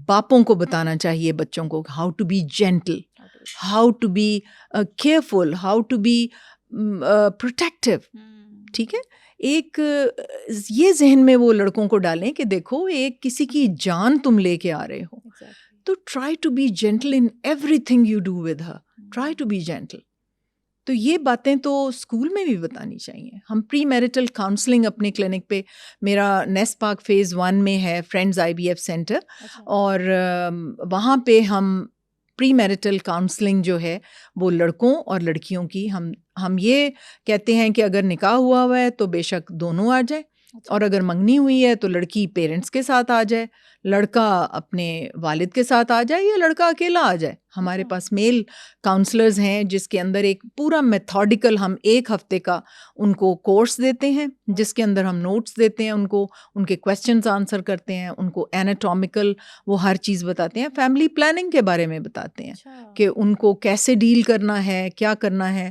باپوں کو بتانا چاہیے بچوں کو how to be gentle, how to be careful, how to be protective. ٹھیک ہے, ایک یہ ذہن میں وہ لڑکوں کو ڈالیں کہ دیکھو ایک کسی کی جان تم لے کے آ رہے ہو, تو try to be gentle in everything you do with her, try to be gentle. تو یہ باتیں تو اسکول میں بھی بتانی چاہیے. ہم پری میرٹل کاؤنسلنگ اپنے کلینک پہ, میرا نیس پارک فیز 1 میں ہے فرینڈز IVF سینٹر, اور وہاں پہ ہم پری میرٹل کاؤنسلنگ جو ہے وہ لڑکوں اور لڑکیوں کی ہم یہ کہتے ہیں کہ اگر نکاح ہوا ہے تو بے شک دونوں آ جائیں, اور اگر منگنی ہوئی ہے تو لڑکی پیرنٹس کے ساتھ آ جائے, لڑکا اپنے والد کے ساتھ آ جائے, یا لڑکا اکیلا آ جائے. ہمارے پاس میل کاؤنسلرز ہیں جس کے اندر ایک پورا میتھوڈیکل ہم 1 ہفتے کا ان کو کورس دیتے ہیں, جس کے اندر ہم نوٹس دیتے ہیں ان کو, ان کے کویسچنز آنسر کرتے ہیں, ان کو ایناٹومیکل وہ ہر چیز بتاتے ہیں, فیملی پلاننگ کے بارے میں بتاتے ہیں کہ ان کو کیسے ڈیل کرنا ہے, کیا کرنا ہے.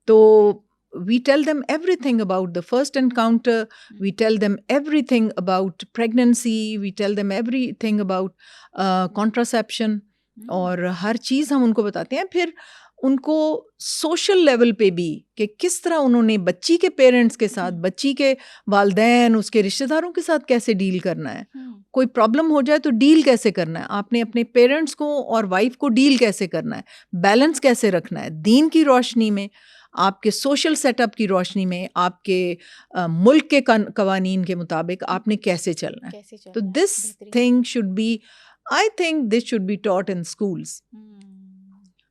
تو we tell them everything about the first encounter, we tell them everything about pregnancy, we tell them everything about contraception, اور ہر چیز ہم ان کو بتاتے ہیں. پھر ان کو سوشل لیول پہ بھی کہ کس طرح انہوں نے بچی کے پیرنٹس کے ساتھ, بچی کے والدین, اس کے رشتہ داروں کے ساتھ کیسے ڈیل کرنا ہے, کوئی پرابلم ہو جائے تو ڈیل کیسے کرنا ہے, آپ نے اپنے پیرنٹس کو اور وائف کو ڈیل کیسے کرنا ہے, بیلنس کیسے رکھنا ہے, دین کی روشنی میں, آپ کے سوشل سیٹ اپ کی روشنی میں, آپ کے ملک کے قوانین کے مطابق آپ نے کیسے چلنا ہے. تو this thing should be, I think this should be taught in schools,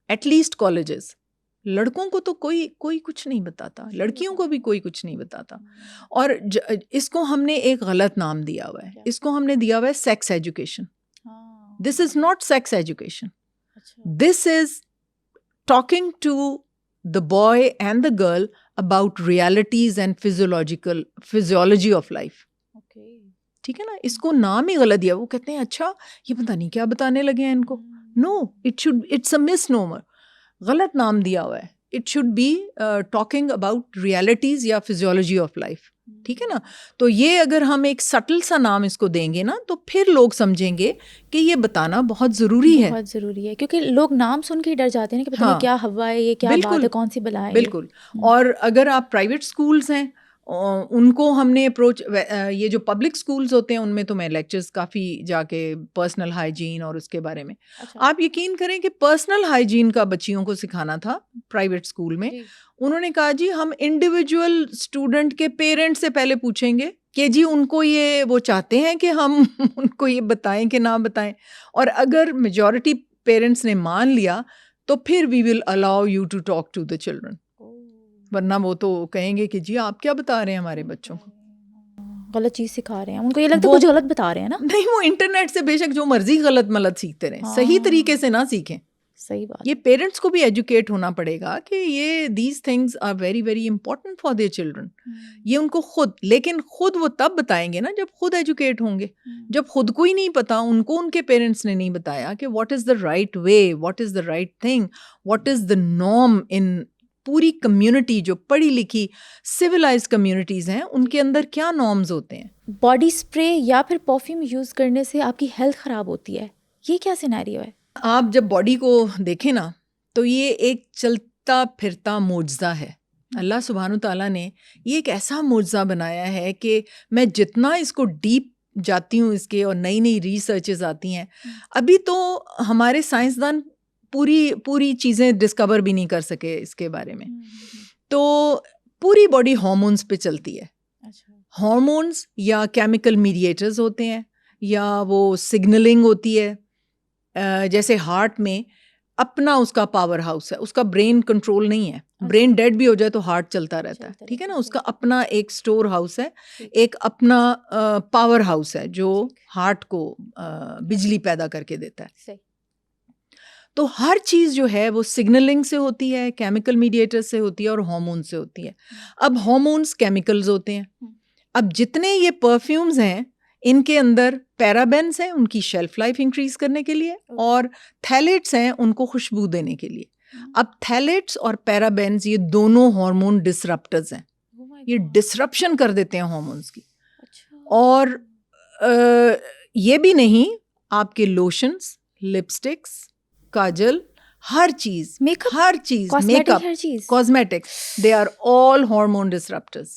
at least colleges. لڑکوں کو تو کوئی کچھ نہیں بتاتا, لڑکیوں کو بھی کوئی کچھ نہیں بتاتا. اور اس کو ہم نے ایک غلط نام دیا ہوا ہے, اس کو ہم نے دیا ہوا ہے sex education. This is not sex education, this is talking to the boy and the girl about realities and physiology of life. ٹھیک ہے نا, اس کو نام ہی غلط دیا. وہ کہتے ہیں اچھا یہ پتہ نہیں کیا بتانے لگے ہیں ان کو. No, it's a misnomer, غلط نام دیا ہوا ہے. It should be talking about realities یا physiology of life. ٹھیک ہے نا. تو یہ اگر ہم ایک سٹل سا نام اس کو دیں گے نا, تو پھر لوگ سمجھیں گے کہ یہ بتانا بہت ضروری ہے. بہت ضروری ہے, کیونکہ لوگ نام سن کے ڈر جاتے ہیں کہ پتہ نہیں کیا ہوا ہے, یہ کیا بات ہے, کون سی بلا ہے. بالکل. اور اگر آپ پرائیویٹ اسکولس ہیں ان کو ہم نے اپروچ, یہ جو پبلک اسکولس ہوتے ہیں ان میں تو میں لیکچرز کافی جا کے پرسنل ہائیجین اور اس کے بارے میں, آپ یقین کریں کہ پرسنل ہائیجین کا بچیوں کو سکھانا تھا پرائیویٹ اسکول میں. انہوں نے کہا جی ہم انڈیویجول اسٹوڈنٹ کے پیرنٹ سے پہلے پوچھیں گے کہ جی ان کو یہ وہ چاہتے ہیں کہ ہم ان کو یہ بتائیں کہ نہ بتائیں, اور اگر میجورٹی پیرنٹس نے مان لیا تو پھر we will allow you to talk to the children. ورنہ وہ تو کہیں گے کہ جی آپ کیا بتا رہے ہیں ہمارے بچوں کو, غلط چیز سکھا رہے ہیں. ان کو یہ لگتا ہے کچھ غلط بتا رہے ہیں نا. نہیں, وہ انٹرنیٹ سے بے شک جو مرضی غلط ملت سیکھتے رہیں, صحیح طریقے سے نہ سیکھیں. صحیح بات. یہ پیرنٹس کو بھی ایجوکیٹ ہونا پڑے گا کہ یہ these things are very very important for their children. یہ ان کو خود, لیکن خود وہ تب بتائیں گے نا جب خود ایجوکیٹ ہوں گے. جب خود کو ہی نہیں پتا, ان کو ان کے پیرنٹس نے نہیں بتایا کہ what is the right way, what is the right thing, what is the norm in پوری کمیونٹی جو پڑھی لکھی سویلائزڈ کمیونٹیز ہیں, ان کے اندر کیا نارمز ہوتے ہیں. باڈی اسپرے یا پھر پرفیوم یوز کرنے سے آپ کی ہیلتھ خراب ہوتی ہے, یہ کیا سینیریو ہے؟ آپ جب باڈی کو دیکھیں نا تو یہ ایک چلتا پھرتا معجزہ ہے. اللہ سبحانہ تعالیٰ نے یہ ایک ایسا معجزہ بنایا ہے کہ میں جتنا اس کو ڈیپ جاتی ہوں اس کے, اور نئی نئی ریسرچز آتی ہیں, ابھی تو ہمارے سائنسدان پوری چیزیں ڈسکور بھی نہیں کر سکے اس کے بارے میں. تو پوری باڈی ہارمونز پہ چلتی ہے. ہارمونز یا کیمیکل میڈیٹرز ہوتے ہیں, یا وہ سگنلنگ ہوتی ہے. جیسے ہارٹ میں اپنا اس کا پاور ہاؤس ہے, اس کا برین کنٹرول نہیں ہے. برین ڈیڈ بھی ہو جائے تو ہارٹ چلتا رہتا ہے, ٹھیک ہے نا. اس کا اپنا ایک اسٹور ہاؤس ہے, ایک اپنا پاور ہاؤس ہے جو ہارٹ کو بجلی پیدا کر کے دیتا ہے. تو ہر چیز جو ہے وہ سگنلنگ سے ہوتی ہے, کیمیکل میڈیٹر سے ہوتی ہے اور ہارمون سے ہوتی ہے. اب ہارمونز کیمیکلز ہوتے ہیں. اب جتنے یہ پرفیومز ہیں ان کے اندر پیرابینس ہیں ان کی شیلف لائف انکریز کرنے کے لیے, اور تھیلیٹس ہیں ان کو خوشبو دینے کے لیے. اب تھیلیٹس اور پیرابینس یہ دونوں ہارمون ڈسرپٹرز ہیں, یہ ڈسرپشن کر دیتے ہیں ہارمونز کی. اور یہ بھی نہیں, آپ کے لوشنز, لپسٹکس, کاجل, ہر چیز, makeup, cosmetics, they are all hormone disruptors.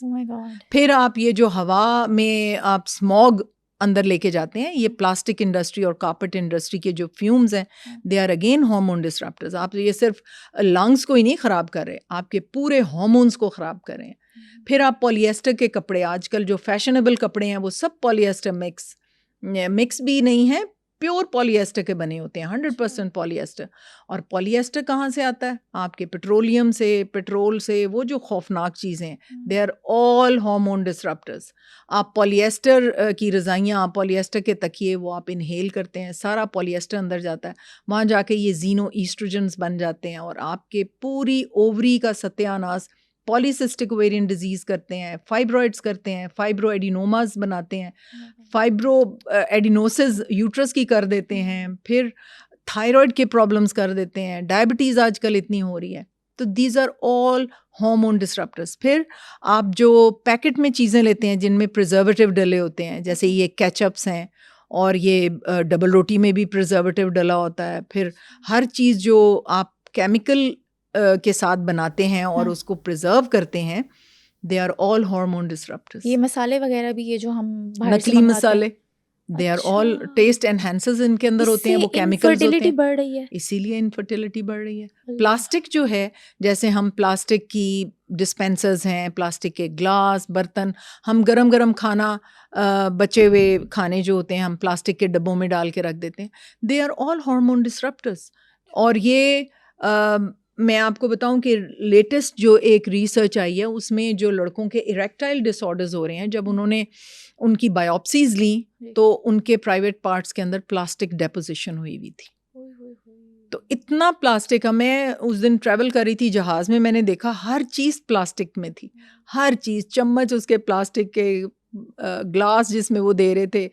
پھر آپ یہ جو ہوا میں آپ اسموگ اندر لے کے جاتے ہیں, یہ پلاسٹک انڈسٹری اور کارپیٹ انڈسٹری کے جو فیومز ہیں, دے آر اگین ہارمون ڈسرپٹرز. آپ یہ صرف لنگس کو ہی نہیں خراب کر رہے, آپ کے پورے ہارمونز کو خراب کر رہے ہیں. پھر آپ پولی ایسٹر کے کپڑے, آج کل جو فیشنیبل کپڑے ہیں وہ سب پولی ایسٹر مکس بھی نہیں ہے, پیور پولی ایسٹر کے بنے ہوتے ہیں, 100% پولی ایسٹر. اور پولی ایسٹر کہاں سے آتا ہے؟ آپ کے پیٹرولیم سے, پیٹرول سے, وہ جو خوفناک چیزیں ہیں, دے آر آل ہارمون ڈسرپٹرز. آپ پولی ایسٹر کی رضائیاں, پولی ایسٹر کے تکیے وہ آپ انہیل کرتے ہیں, سارا پولی ایسٹر اندر جاتا ہے, وہاں جا کے یہ زینو ایسٹروجنز بن جاتے ہیں, اور آپ کے پوری اووری کا ستیہ ناس, پالیسسٹک اویرین ڈیزیز کرتے ہیں, فائبرائڈس کرتے ہیں, فائبرو ایڈینوماز بناتے ہیں, فائبرو ایڈینوسز یوٹرس کی کر دیتے ہیں, پھر تھائرائڈ کے پرابلمس کر دیتے ہیں, ڈائبٹیز آج کل اتنی ہو رہی ہے. تو these are all hormone disruptors. پھر آپ جو پیکٹ میں چیزیں لیتے ہیں جن میں پریزرویٹو ڈلے ہوتے ہیں, جیسے یہ کیچپس ہیں, اور یہ ڈبل روٹی میں بھی پریزرویٹو ڈلا ہوتا ہے. پھر ہر چیز جو آپ کیمیکل کے ساتھ بناتے ہیں اور اس کو پریزرو کرتے ہیں, دے آر آل ہارمون ڈسرپٹرز. یہ مسالے وغیرہ بھی, یہ جو ہم نقلی مسالے, دے آر آل ٹیسٹ انہینسرز ان کے اندر ہوتے ہیں, وہ کیمیکلز ہوتے ہیں, بڑھ رہی ہے, اسی لیے انفرٹیلٹی بڑھ رہی ہے. پلاسٹک جو ہے, جیسے ہم پلاسٹک کی ڈسپینسرز ہیں, پلاسٹک کے گلاس, برتن, ہم گرم گرم کھانا, بچے ہوئے کھانے جو ہوتے ہیں ہم پلاسٹک کے ڈبوں میں ڈال کے رکھ دیتے ہیں, دے آر آل ہارمون ڈسرپٹرز. اور یہ میں آپ کو بتاؤں کہ لیٹسٹ جو ایک ریسرچ آئی ہے اس میں جو لڑکوں کے اریکٹائل ڈس آرڈرز ہو رہے ہیں, جب انہوں نے ان کی بایوپسیز لیں تو ان کے پرائیویٹ پارٹس کے اندر پلاسٹک ڈیپوزیشن ہوئی ہوئی تھی. تو اتنا پلاسٹک, میں اس دن ٹریول کر رہی تھی جہاز میں, میں نے دیکھا ہر چیز پلاسٹک میں تھی, ہر چیز, چمچ اس کے پلاسٹک کے, گلاس جس میں وہ دے رہے تھے,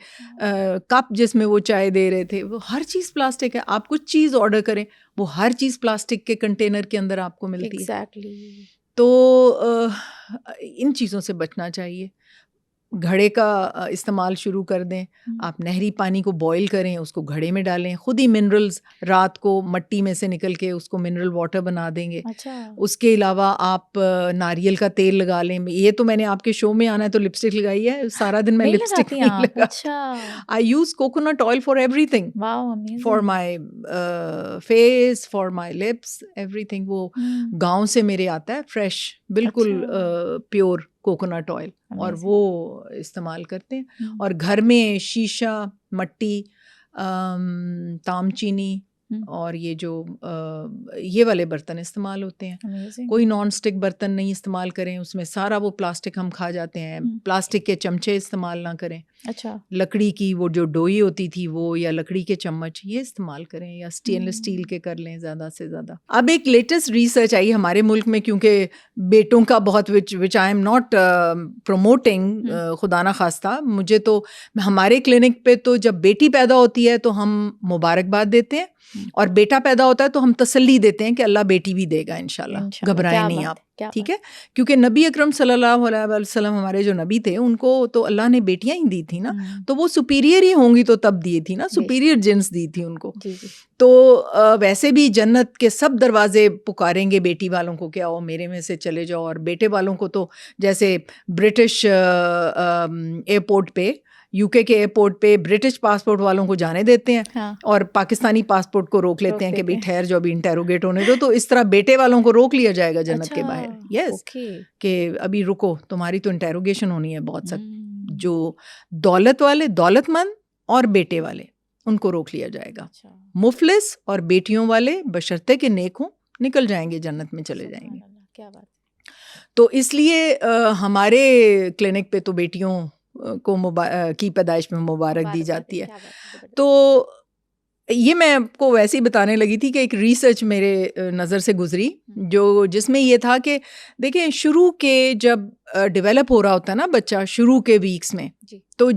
کپ جس میں وہ چائے دے رہے تھے, وہ ہر چیز پلاسٹک ہے. آپ کچھ چیز آرڈر کریں وہ ہر چیز پلاسٹک کے کنٹینر کے اندر آپ کو ملتی ہے. تو ان چیزوں سے بچنا چاہیے. گھڑے کا استعمال شروع کر دیں, آپ نہری پانی کو بوائل کریں, اس کو گھڑے میں ڈالیں, خود ہی منرلز رات کو مٹی میں سے نکل کے اس کو منرل واٹر بنا دیں گے. اس کے علاوہ آپ ناریل کا تیل لگا لیں. یہ تو میں نے آپ کے شو میں آنا ہے تو لپسٹک لگائی ہے, سارا دن میں لپسٹک نہیں لگاتی. I use coconut oil for everything, for my face, for my lips, everything. وہ گاؤں سے میرے آتا ہے فریش, بالکل پیور کوکونٹ آئل, اور وہ استعمال کرتے ہیں. اور گھر میں شیشہ, مٹی, تام چینی اور یہ جو یہ والے برتن استعمال ہوتے ہیں. کوئی نان اسٹک برتن نہیں استعمال کریں, اس میں سارا وہ پلاسٹک ہم کھا جاتے ہیں. پلاسٹک کے چمچے استعمال نہ کریں. اچھا, لکڑی کی وہ جو ڈوئی ہوتی تھی وہ, یا لکڑی کے چمچ یہ استعمال کریں, یا اسٹینلیس اسٹیل کے کر لیں زیادہ سے زیادہ. اب ایک لیٹسٹ ریسرچ آئی ہمارے ملک میں, کیونکہ بیٹوں کا بہت, وچ آئی ایم ناٹ پروموٹنگ, خدا نہ خواستہ, مجھے تو ہمارے کلینک پہ تو جب بیٹی پیدا ہوتی ہے تو ہم مبارکباد دیتے ہیں, اور بیٹا پیدا ہوتا ہے تو ہم تسلی دیتے ہیں کہ اللہ بیٹی بھی دے گا انشاءاللہ, گھبرائیں نہیں آپ, ٹھیک ہے. کیونکہ نبی اکرم صلی اللہ علیہ وسلم ہمارے جو نبی تھے ان کو تو اللہ نے بیٹیاں ہی دی تھی نا, تو وہ سپیریئر ہی ہوں گی تو تب دی تھی نا, سپیریئر جنس دی تھی ان کو. تو ویسے بھی جنت کے سب دروازے پکاریں گے بیٹی والوں کو کہ آؤ میرے میں سے چلے جاؤ, اور بیٹے والوں کو تو جیسے برٹش ایئرپورٹ پہ, یو کے ایئرپورٹ پہ برٹش پاسپورٹ والوں کو جانے دیتے ہیں, اور پاکستانی پاسپورٹ کو روک لیتے ہیں کہ بھائی ٹھہر جو ابھی انٹیروگیٹ ہونے دو. تو اس طرح بیٹے والوں کو روک لیا جائے گا جنت کے باہر, یس, کہ ابھی رکو, تمہاری تو انٹیروگیشن ہونی ہے بہت سخت. جو دولت والے, دولت مند اور بیٹے والے, ان کو روک لیا جائے گا. مفلس اور بیٹیوں والے بشرطے کہ نیک ہوں نکل جائیں گے, جنت میں چلے جائیں گے. کیا بات. تو اس لیے ہمارے کلینک پہ تو بیٹیوں کو کی پیدائش میں مبارک دی جاتی ہے. تو یہ میں آپ کو ویسے ہی بتانے لگی تھی کہ ایک ریسرچ میرے نظر سے گزری جس میں یہ تھا کہ دیکھیں شروع کے جب ڈیولپ ہو رہا ہوتا ہے نا بچہ شروع کے ویکس میں, تو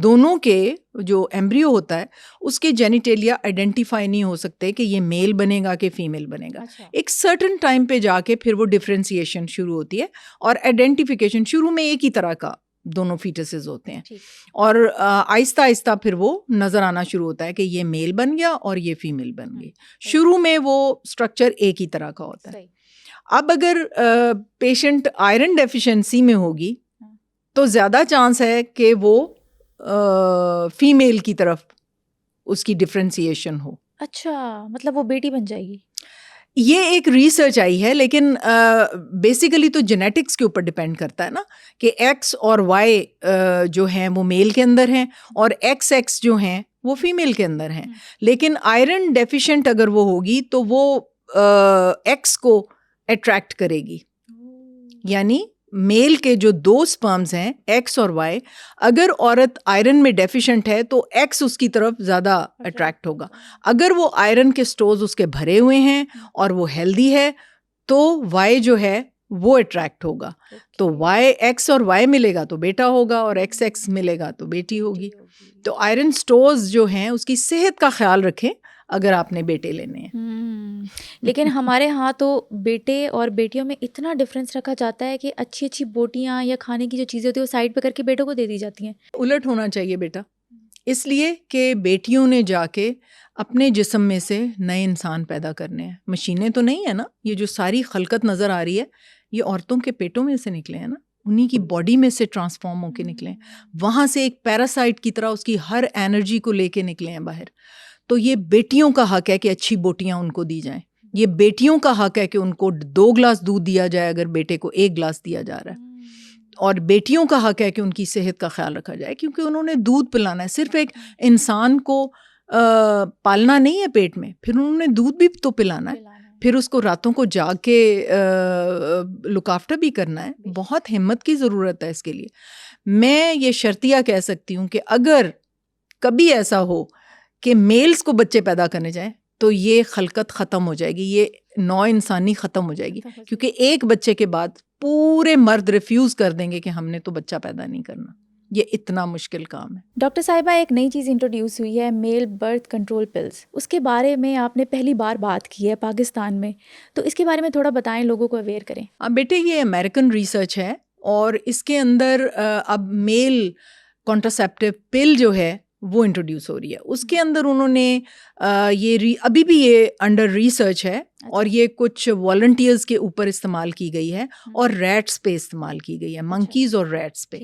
دونوں کے جو ایمبریو ہوتا ہے اس کے جینیٹیلیا آئیڈینٹیفائی نہیں ہو سکتے کہ یہ میل بنے گا کہ فیمیل بنے گا. ایک سرٹن ٹائم پہ جا کے پھر وہ ڈفرینسیشن شروع ہوتی ہے اور آئیڈینٹیفیکیشن شروع میں ایک ہی طرح کا دونوں فیٹسز ہوتے ہیں, اور آہستہ آہستہ پھر وہ نظر آنا شروع ہوتا ہے کہ یہ میل بن گیا اور یہ فیمیل بن گئی. شروع میں وہ اسٹرکچر ایک ہی طرح کا ہوتا ہے. اب اگر پیشنٹ آئرن ڈیفیشنسی میں ہوگی تو زیادہ چانس ہے کہ وہ فیمیل کی طرف اس کی ڈفرینسیشن ہو. اچھا, مطلب وہ بیٹی بن جائے گی. یہ ایک ریسرچ آئی ہے, لیکن بیسیکلی تو جینیٹکس کے اوپر ڈپینڈ کرتا ہے نا کہ ایکس اور وائی جو ہیں وہ میل کے اندر ہیں اور ایکس جو ہیں وہ فیمیل کے اندر ہیں. لیکن آئرن ڈیفیشینٹ اگر وہ ہوگی تو وہ ایکس کو اٹریکٹ کرے گی, یعنی میل کے جو دو سپرمز ہیں ایکس اور وائی, اگر عورت آئرن میں ڈیفیشینٹ ہے تو ایکس اس کی طرف زیادہ اٹریکٹ ہوگا. اگر وہ آئرن کے سٹورز اس کے بھرے ہوئے ہیں اور وہ ہیلدی ہے تو وائی جو ہے وہ اٹریکٹ ہوگا. تو وائی ایکس اور وائی ملے گا تو بیٹا ہوگا اور ایکس ملے گا تو بیٹی ہوگی. تو آئرن سٹورز جو ہیں اس کی صحت کا خیال رکھیں اگر آپ نے بیٹے لینے ہیں. لیکن ہمارے ہاں تو بیٹے اور بیٹیوں میں اتنا ڈفرینس رکھا جاتا ہے کہ اچھی اچھی بوٹیاں یا کھانے کی جو چیزیں ہوتی ہیں وہ سائڈ پہ کر کے بیٹوں کو دے دی جاتی ہیں. الٹ ہونا چاہیے بیٹا, اس لیے کہ بیٹیوں نے جا کے اپنے جسم میں سے نئے انسان پیدا کرنے ہیں. مشینیں تو نہیں ہے نا, یہ جو ساری خلقت نظر آ رہی ہے یہ عورتوں کے پیٹوں میں سے نکلے ہیں نا, انہی کی باڈی میں سے ٹرانسفارم ہو کے نکلے ہیں, وہاں سے ایک پیراسائٹ کی طرح اس کی ہر انرجی کو لے کے نکلے ہیں باہر. تو یہ بیٹیوں کا حق ہے کہ اچھی بوٹیاں ان کو دی جائیں. یہ بیٹیوں کا حق ہے کہ ان کو 2 گلاس دودھ دیا جائے اگر بیٹے کو 1 گلاس دیا جا رہا ہے. اور بیٹیوں کا حق ہے کہ ان کی صحت کا خیال رکھا جائے, کیونکہ انہوں نے دودھ پلانا ہے. صرف ایک انسان کو پالنا نہیں ہے پیٹ میں, پھر انہوں نے دودھ بھی تو پلانا ہے, پھر اس کو راتوں کو جاگ کے لک آفٹر بھی کرنا ہے. بہت ہمت کی ضرورت ہے اس کے لیے. میں یہ شرطیہ کہہ سکتی ہوں کہ اگر کبھی ایسا ہو کہ میلز کو بچے پیدا کرنے جائیں تو یہ خلقت ختم ہو جائے گی, یہ نوع انسانی ختم ہو جائے گی, کیونکہ ایک بچے کے بعد پورے مرد ریفیوز کر دیں گے کہ ہم نے تو بچہ پیدا نہیں کرنا. یہ اتنا مشکل کام ہے. ڈاکٹر صاحبہ ایک نئی چیز انٹروڈیوس ہوئی ہے میل برتھ کنٹرول پلز, اس کے بارے میں آپ نے پہلی بار بات کی ہے پاکستان میں, تو اس کے بارے میں تھوڑا بتائیں, لوگوں کو اویئر کریں. بیٹے یہ امریکن ریسرچ ہے اور اس کے اندر اب میل کانٹراسیپٹیو پل جو ہے وہ انٹروڈیوس ہو رہی ہے. اس کے اندر انہوں نے یہ ابھی بھی یہ انڈر ریسرچ ہے اور یہ کچھ والنٹیئرز کے اوپر استعمال کی گئی ہے اور ریٹس پہ استعمال کی گئی ہے, منکیز اور ریٹس پہ.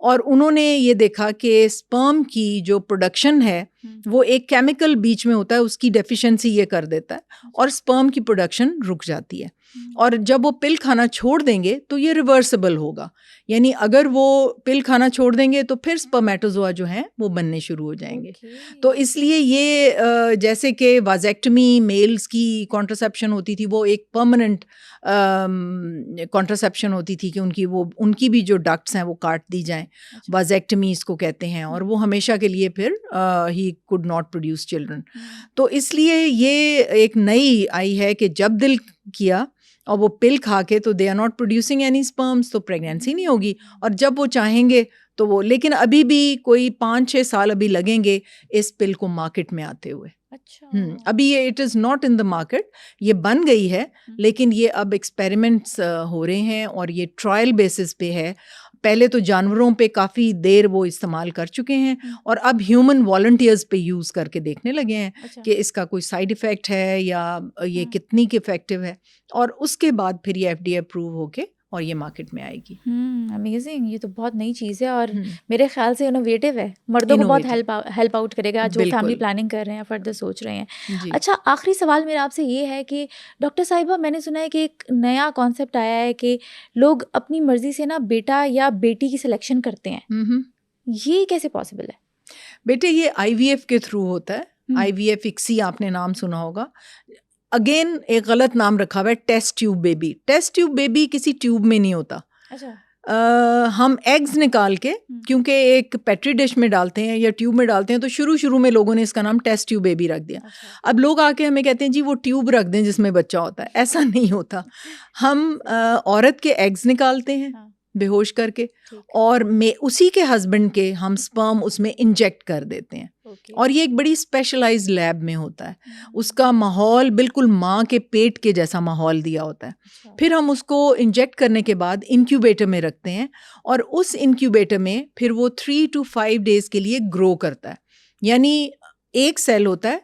اور انہوں نے یہ دیکھا کہ سپرم کی جو پروڈکشن ہے وہ ایک کیمیکل بیچ میں ہوتا ہے, اس کی ڈیفیشنسی یہ کر دیتا ہے اور سپرم کی پروڈکشن رک جاتی ہے. اور جب وہ پل کھانا چھوڑ دیں گے تو یہ ریورسیبل ہوگا, یعنی اگر وہ پل کھانا چھوڑ دیں گے تو پھر سپرمیٹوزوا جو ہیں وہ بننے شروع ہو جائیں گے. تو اس لیے یہ جیسے کہ وازیکٹمی میلز کی کانٹرسیپشن ہوتی تھی وہ ایک پرماننٹ کانٹرسیپشن ہوتی تھی کہ ان کی بھی جو ڈکٹس ہیں وہ کاٹ دی جائیں, وازیکٹمی اس کو کہتے ہیں, اور وہ ہمیشہ کے لیے پھر he could not produce children. تو اس لیے یہ ایک نئی آئی ہے کہ جب دل کیا اور وہ پل کھا کے تو they are not producing any sperms, تو پریگنینسی نہیں ہوگی. اور جب وہ چاہیں گے تو وہ, لیکن ابھی بھی کوئی 5-6 سال ابھی لگیں گے اس پل کو مارکیٹ میں آتے ہوئے. ابھی یہ it is not in the market, یہ بن گئی ہے لیکن یہ اب ایکسپیریمنٹس ہو رہے ہیں اور یہ ٹرائل بیسس پہ ہے. پہلے تو جانوروں پہ کافی دیر وہ استعمال کر چکے ہیں اور اب ہیومن والنٹیئرز پہ یوز کر کے دیکھنے لگے ہیں کہ اس کا کوئی سائیڈ ایفیکٹ ہے یا یہ کتنی کی افیکٹو ہے, اور اس کے بعد پھر یہ FDA اپروو ہو کے اور یہ مارکیٹ میں آئے گی. امیزنگ, یہ تو بہت نئی چیز ہے اور میرے خیال سے انوویٹو ہے, مردوں کو بہت ہیلپ آؤٹ کرے گا جو فیملی پلاننگ کر رہے ہیں, فردر سوچ رہے ہیں. اچھا, آخری سوال میرا آپ سے یہ ہے کہ ڈاکٹر صاحبہ میں نے سنا ہے کہ ایک نیا کانسیپٹ آیا ہے کہ لوگ اپنی مرضی سے نا بیٹا یا بیٹی کی سلیکشن کرتے ہیں, یہ کیسے پاسبل ہے؟ بیٹے یہ IVF کے تھرو ہوتا ہے. IVF ICSI آپ نے نام سنا ہوگا. اگین ایک غلط نام رکھا ہوا ہے test tube baby. Test tube baby کسی ٹیوب میں نہیں ہوتا. ہم ایگز نکال کے کیونکہ ایک پیٹری ڈش میں ڈالتے ہیں یا ٹیوب میں ڈالتے ہیں تو شروع میں لوگوں نے اس کا نام ٹیسٹ ٹیوب بیبی رکھ دیا. اب لوگ آ کے ہمیں کہتے ہیں جی وہ ٹیوب رکھ دیں جس میں بچہ ہوتا ہے. ایسا نہیں ہوتا. ہم عورت کے ایگز نکالتے ہیں بے ہوش کر کے اور اسی کے ہسبینڈ کے ہم سپرم اس میں انجیکٹ کر دیتے ہیں. اور یہ ایک بڑی اسپیشلائز لیب میں ہوتا ہے. اس کا ماحول بالکل ماں کے پیٹ کے جیسا ماحول دیا ہوتا ہے. پھر ہم اس کو انجیکٹ کرنے کے بعد انکیوبیٹر میں رکھتے ہیں اور اس انکیوبیٹر میں پھر وہ 3 to 5 days کے لیے گرو کرتا ہے. یعنی ایک سیل ہوتا ہے,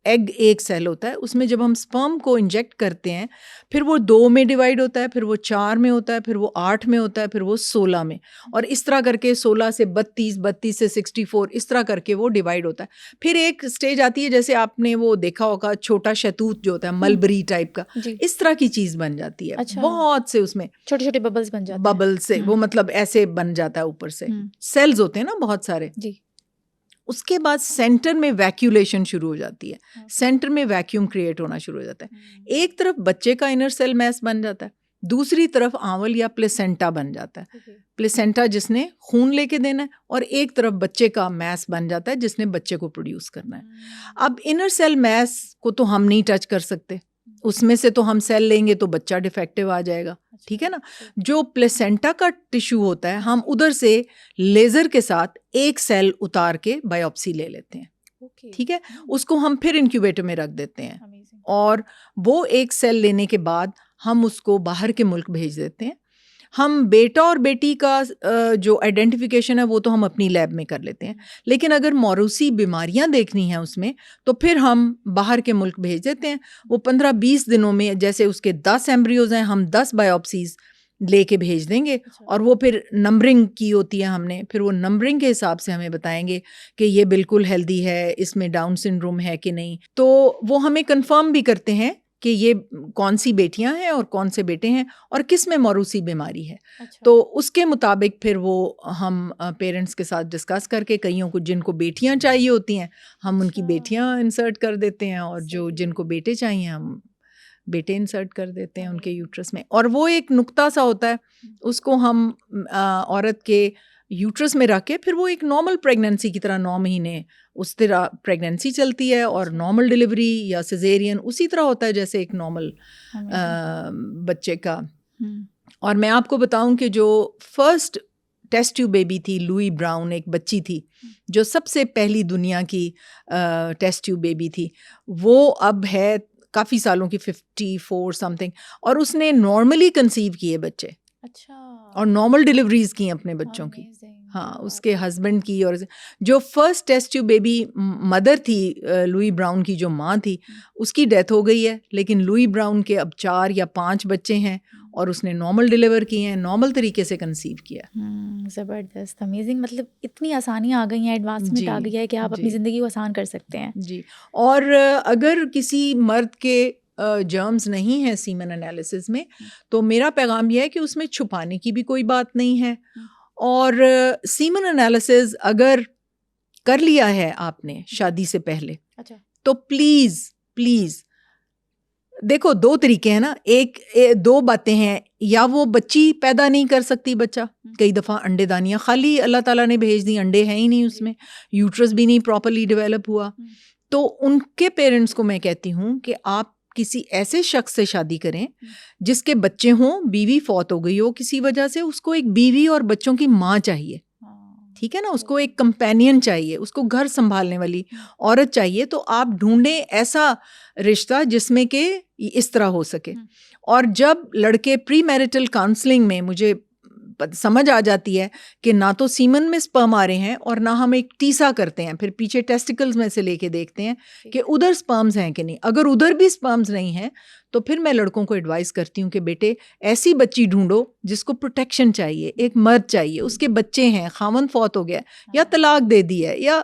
ایگ ایک سیل ہوتا ہے, اس میں جب ہم سپرم کو انجیکٹ کرتے ہیں پھر وہ 2 میں ڈیوائڈ ہوتا ہے, پھر وہ 4 میں ہوتا ہے, پھر وہ 8 میں ہوتا ہے, پھر وہ 16 میں, اور اس طرح کر کے 16 سے 32, 32 سے 64 اس طرح کر کے وہ ڈیوائڈ ہوتا ہے. پھر ایک سٹیج آتی ہے جیسے آپ نے وہ دیکھا ہوگا چھوٹا شہتوت جو ہوتا ہے ملبری ٹائپ کا, اس طرح کی چیز بن جاتی ہے. بہت سے اس میں چھوٹے چھوٹے ببلز بن جاتے ہیں. ببل سے وہ مطلب ایسے بن جاتا ہے, اوپر سے سیلز ہوتے ہیں نا بہت سارے. اس کے بعد سینٹر میں ویکیولیشن شروع ہو جاتی ہے. سینٹر میں ویکیوم کریٹ ہونا شروع ہو جاتا ہے. ایک طرف بچے کا انر سیل میس بن جاتا ہے, دوسری طرف آنول یا پلیسینٹا بن جاتا ہے. پلیسینٹا جس نے خون لے کے دینا ہے, اور ایک طرف بچے کا میس بن جاتا ہے جس نے بچے کو پروڈیوس کرنا ہے. اب انر سیل میس کو تو ہم نہیں ٹچ کر سکتے, اس میں سے تو ہم سیل لیں گے تو بچہ ڈیفیکٹیو آ جائے گا. ٹھیک ہے نا. جو پلیسینٹا کا ٹیشو ہوتا ہے ہم ادھر سے لیزر کے ساتھ ایک سیل اتار کے بایوپسی لے لیتے ہیں. ٹھیک ہے. اس کو ہم پھر انکیوبیٹر میں رکھ دیتے ہیں, اور وہ ایک سیل لینے کے بعد ہم اس کو باہر کے ملک بھیج دیتے ہیں. ہم بیٹا اور بیٹی کا جو آئیڈینٹیفیکیشن ہے وہ تو ہم اپنی لیب میں کر لیتے ہیں, لیکن اگر موروثی بیماریاں دیکھنی ہیں اس میں تو پھر ہم باہر کے ملک بھیج دیتے ہیں. وہ 15-20 دنوں میں جیسے اس کے 10 ایمبریوز ہیں ہم 10 بایوپسیز لے کے بھیج دیں گے, اور وہ پھر نمبرنگ کی ہوتی ہے ہم نے, پھر وہ نمبرنگ کے حساب سے ہمیں بتائیں گے کہ یہ بالکل ہیلدی ہے, اس میں ڈاؤن سنڈروم ہے کہ نہیں. تو وہ ہمیں کنفرم بھی کرتے ہیں کہ یہ کون سی بیٹیاں ہیں اور کون سے بیٹے ہیں اور کس میں موروثی بیماری ہے. تو اس کے مطابق پھر وہ ہم پیرنٹس کے ساتھ ڈسکس کر کے, کئیوں کو جن کو بیٹیاں چاہیے ہوتی ہیں ہم ان کی بیٹیاں انسرٹ کر دیتے ہیں, اور جن کو بیٹے چاہیے ہم بیٹے انسرٹ کر دیتے ہیں ان کے یوٹرس میں. اور وہ ایک نقطہ سا ہوتا ہے, اس کو ہم عورت کے یوٹرس میں رکھ کے پھر وہ ایک نارمل پریگننسی کی طرح 9 مہینے اس طرح پریگننسی چلتی ہے, اور نارمل ڈلیوری یا سیزیرین اسی طرح ہوتا ہے جیسے ایک نارمل بچے کا. اور میں آپ کو بتاؤں کہ جو فرسٹ ٹیسٹ ٹیوب بیبی تھی لوئی براؤن, ایک بچی تھی جو سب سے پہلی دنیا کی ٹیسٹ ٹیوب بیبی تھی, وہ اب ہے کافی سالوں کی 54 سم تھنگ, اور اس نے نارملی کنسیو کیے بچے. اچھا. اور نارمل ڈلیوریز کی اپنے بچوں کی. ہاں, اس کے ہسبینڈ کی. اور جو first test tube baby mother تھی لوئی براؤن کی, جو ماں تھی, اس کی ڈیتھ ہو گئی ہے, لیکن لوئی براؤن کے اب 4 یا 5 بچے ہیں, اور اس نے نارمل ڈلیور کیے ہیں, نارمل طریقے سے کنسیو کیا. زبردست, امیزنگ. مطلب اتنی آسانیاں آ گئی ہیں, ایڈوانسمنٹ آ گئی ہے کہ آپ اپنی زندگی کو آسان کر سکتے ہیں. جی. اور اگر کسی مرد کے جرمز نہیں ہیں سیمن انالیسس میں, تو میرا پیغام یہ ہے کہ اس میں چھپانے کی بھی کوئی بات نہیں ہے. اور سیمن انالیسز اگر کر لیا ہے آپ نے شادی سے پہلے, تو پلیز دیکھو 2 طریقے ہیں نا. 2 باتیں ہیں, یا وہ بچی پیدا نہیں کر سکتی بچہ, کئی دفعہ انڈے دانیاں خالی اللہ تعالیٰ نے بھیج دی, انڈے ہیں ہی نہیں اس میں, یوٹرس بھی نہیں پراپرلی ڈیولپ ہوا, تو ان کے پیرنٹس کو میں کہتی ہوں کہ آپ کسی ایسے شخص سے شادی کریں جس کے بچے ہوں, بیوی فوت ہو گئی ہو کسی وجہ سے, اس کو ایک بیوی اور بچوں کی ماں چاہیے. ٹھیک ہے نا, اس کو ایک کمپینین چاہیے, اس کو گھر سنبھالنے والی عورت چاہیے. تو آپ ڈھونڈیں ایسا رشتہ جس میں کہ اس طرح ہو سکے. اور جب لڑکے پری میرٹل کاؤنسلنگ میں مجھے سمجھ آ جاتی ہے کہ نہ تو سیمن میں سپرم آ رہے ہیں, اور نہ ہم ایک ٹیسا کرتے ہیں, پھر پیچھے ٹیسٹیکلز میں سے لے کے دیکھتے ہیں کہ ادھر سپرمز ہیں کہ نہیں. اگر ادھر بھی سپرمز نہیں ہیں تو پھر میں لڑکوں کو ایڈوائز کرتی ہوں کہ بیٹے ایسی بچی ڈھونڈو جس کو پروٹیکشن چاہیے, ایک مرد چاہیے, اس کے بچے ہیں, خاوند فوت ہو گیا یا طلاق دے دی ہے یا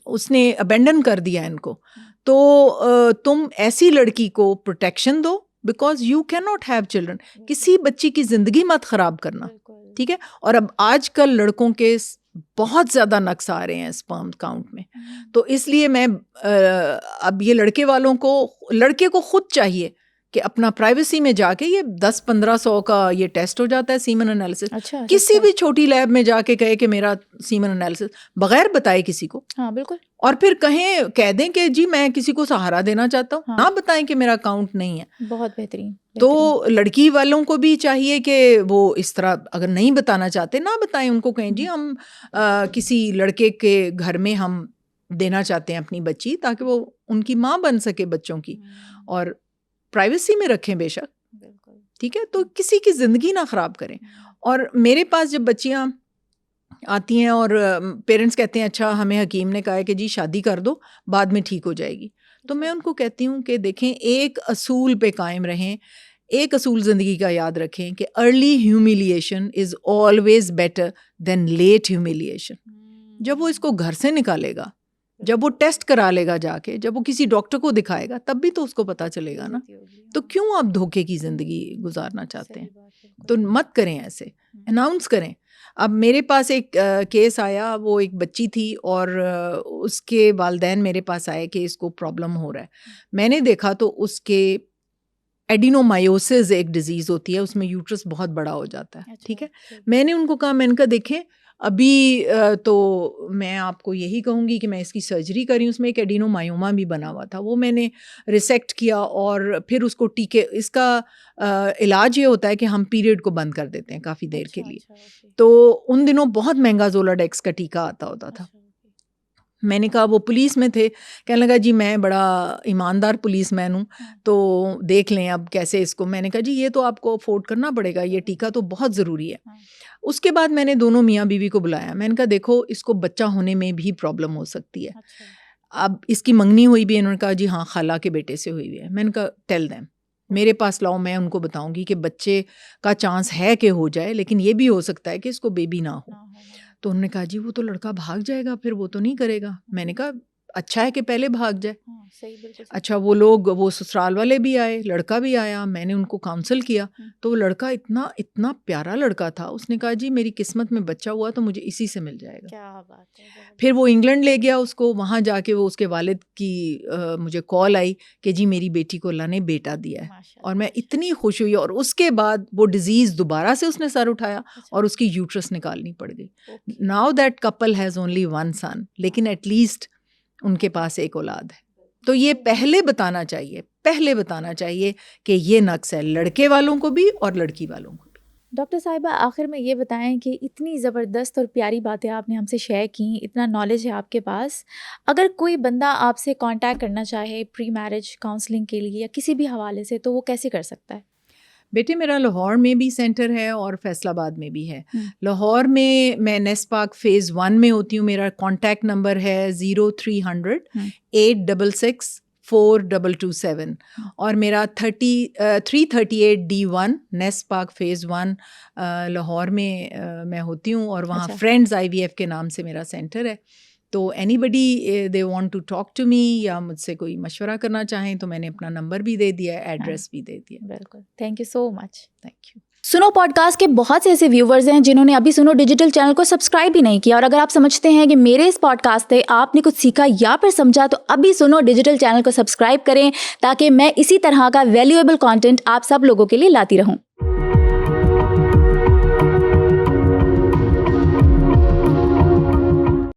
اس نے ابینڈن کر دیا ان کو, تو تم ایسی لڑکی کو پروٹیکشن دو, because you can not have children. کسی بچی کی زندگی مت خراب کرنا. ٹھیک ہے. اور اب آج کل لڑکوں کے بہت زیادہ نقص آ رہے ہیں اسپرم کاؤنٹ میں. تو اس لیے میں اب یہ لڑکے کو خود چاہیے کہ اپنا پرائیویسی میں جا کے یہ 10-1500 کا یہ ٹیسٹ ہو جاتا ہے سیمن انالیسس. کسی بھی چھوٹی لیب میں جا کے کہے کہ میرا سیمن انالیسس بغیر بتائے کسی کو. ہاں بالکل. اور پھر کہہ دیں کہ جی میں کسی کو سہارا دینا چاہتا ہوں, نہ بتائیں کہ میرا اکاؤنٹ نہیں ہے. بہت بہترین. تو لڑکی والوں کو بھی چاہیے کہ وہ اس طرح اگر نہیں بتانا چاہتے نہ بتائیں. ان کو کہیں جی ہم کسی لڑکے کے گھر میں ہم دینا چاہتے ہیں اپنی بچی تاکہ وہ ان کی ماں بن سکے بچوں کی, اور پرائیویسی میں رکھیں بے شک. ٹھیک ہے, تو کسی کی زندگی نہ خراب کریں. اور میرے پاس جب بچیاں آتی ہیں اور پیرنٹس کہتے ہیں اچھا ہمیں حکیم نے کہا ہے کہ جی شادی کر دو بعد میں ٹھیک ہو جائے گی, تو میں ان کو کہتی ہوں کہ دیکھیں ایک اصول پہ قائم رہیں. ایک اصول زندگی کا یاد رکھیں کہ early humiliation is always better than late humiliation. جب وہ اس کو گھر سے نکالے گا, جب وہ ٹیسٹ کرا لے گا جا کے, جب وہ کسی ڈاکٹر کو دکھائے گا تب بھی تو اس کو پتا چلے گا نا. تو کیوں آپ دھوکے کی زندگی گزارنا چاہتے ہیں؟ تو مت کریں ایسے, اناؤنس کریں. اب میرے پاس ایک کیس آیا, وہ ایک بچی تھی اور اس کے والدین میرے پاس آئے کہ اس کو پرابلم ہو رہا ہے. میں نے دیکھا تو اس کے ایڈینومائیوسس ایک ڈیزیز ہوتی ہے, اس میں یوٹرس بہت بڑا ہو جاتا ہے. ٹھیک ہے, میں نے ان کو کہا, میں نے کہا دیکھیں ابھی تو میں آپ کو یہی کہوں گی کہ میں اس کی سرجری کری. اس میں ایک ایڈینومائیوما بھی بنا ہوا تھا, وہ میں نے ریسیکٹ کیا اور پھر اس کو ٹیکے, اس کا علاج یہ ہوتا ہے کہ ہم پیریڈ کو بند کر دیتے ہیں کافی دیر کے لیے. تو ان دنوں بہت مہنگا زولاڈیکس کا ٹیکہ آتا ہوتا تھا. میں نے کہا, وہ پولیس میں تھے, کہنے لگا جی میں بڑا ایماندار پولیس مین ہوں تو دیکھ لیں اب کیسے اس کو. میں نے کہا جی یہ تو آپ کو افورڈ کرنا پڑے گا, یہ ٹیکہ تو بہت ضروری ہے. اس کے بعد میں نے دونوں میاں بیوی کو بلایا. میں نے کہا دیکھو اس کو بچہ ہونے میں بھی پرابلم ہو سکتی ہے. اب اس کی منگنی ہوئی بھی, انہوں نے کہا جی ہاں خالہ کے بیٹے سے ہوئی ہے. میں نے کہا ٹیل دیم, میرے پاس لاؤ, میں ان کو بتاؤں گی کہ بچے کا چانس ہے کہ ہو جائے, لیکن یہ بھی ہو سکتا ہے کہ اس کو بیبی نہ ہو. تو انہوں نے کہا جی وہ تو لڑکا بھاگ جائے گا, پھر وہ تو نہیں کرے گا. میں نے کہا اچھا ہے کہ پہلے بھاگ جائے. اچھا وہ سسرال والے بھی آئے, لڑکا بھی آیا, میں نے ان کو کاؤنسل کیا. تو وہ لڑکا اتنا پیارا لڑکا تھا, اس نے کہا جی میری قسمت میں بچہ ہوا تو مجھے اسی سے مل جائے گا. کیا بات ہے. پھر وہ انگلینڈ لے گیا اس کو, وہاں جا کے وہ اس کے والد کی مجھے کال آئی کہ جی میری بیٹی کو اللہ نے بیٹا دیا ہے, اور میں اتنی خوش ہوئی. اور اس کے بعد وہ ڈیزیز دوبارہ سے اس نے سر اٹھایا اور اس کی یوٹرس نکالنی پڑ گئی. Now that couple has only one son, لیکن ایٹ لیسٹ ان کے پاس ایک اولاد ہے. تو یہ پہلے بتانا چاہیے کہ یہ نقص ہے لڑکے والوں کو بھی اور لڑکی والوں کو بھی. ڈاکٹر صاحبہ آخر میں یہ بتائیں کہ اتنی زبردست اور پیاری باتیں آپ نے ہم سے شیئر کی, اتنا نالج ہے آپ کے پاس. اگر کوئی بندہ آپ سے کانٹیکٹ کرنا چاہے پری میرج کاؤنسلنگ کے لیے یا کسی بھی حوالے سے, تو وہ کیسے کر سکتا ہے؟ بیٹے میرا لاہور میں بھی سینٹر ہے اور فیصل آباد میں بھی ہے. لاہور میں نیس پارک فیز 1 میں ہوتی ہوں. میرا کانٹیکٹ نمبر ہے 0300 866 4227 اور میرا 338 D1 نیس پارک فیز 1 لاہور میں ہوتی ہوں, اور وہاں فرینڈز IVF کے نام سے میرا سینٹر ہے. تو anybody they want to talk to me یا مجھ سے کوئی مشورہ کرنا چاہیں تو میں نے اپنا نمبر بھی دے دیا ہے, ایڈریس بھی دے دیا. بالکل, thank you so much. Thank you. سنو پوڈ کاسٹ کے بہت سے ایسے ویورز ہیں جنہوں نے ابھی سنو ڈیجیٹل چینل کو سبسکرائب بھی نہیں کیا, اور اگر آپ سمجھتے ہیں کہ میرے اس پوڈ کاسٹ سے آپ نے کچھ سیکھا یا پھر سمجھا تو ابھی سنو ڈیجیٹل چینل کو سبسکرائب کریں تاکہ میں اسی طرح کا ویلیویبل کانٹینٹ آپ سب لوگوں کے لیے لاتی رہوں.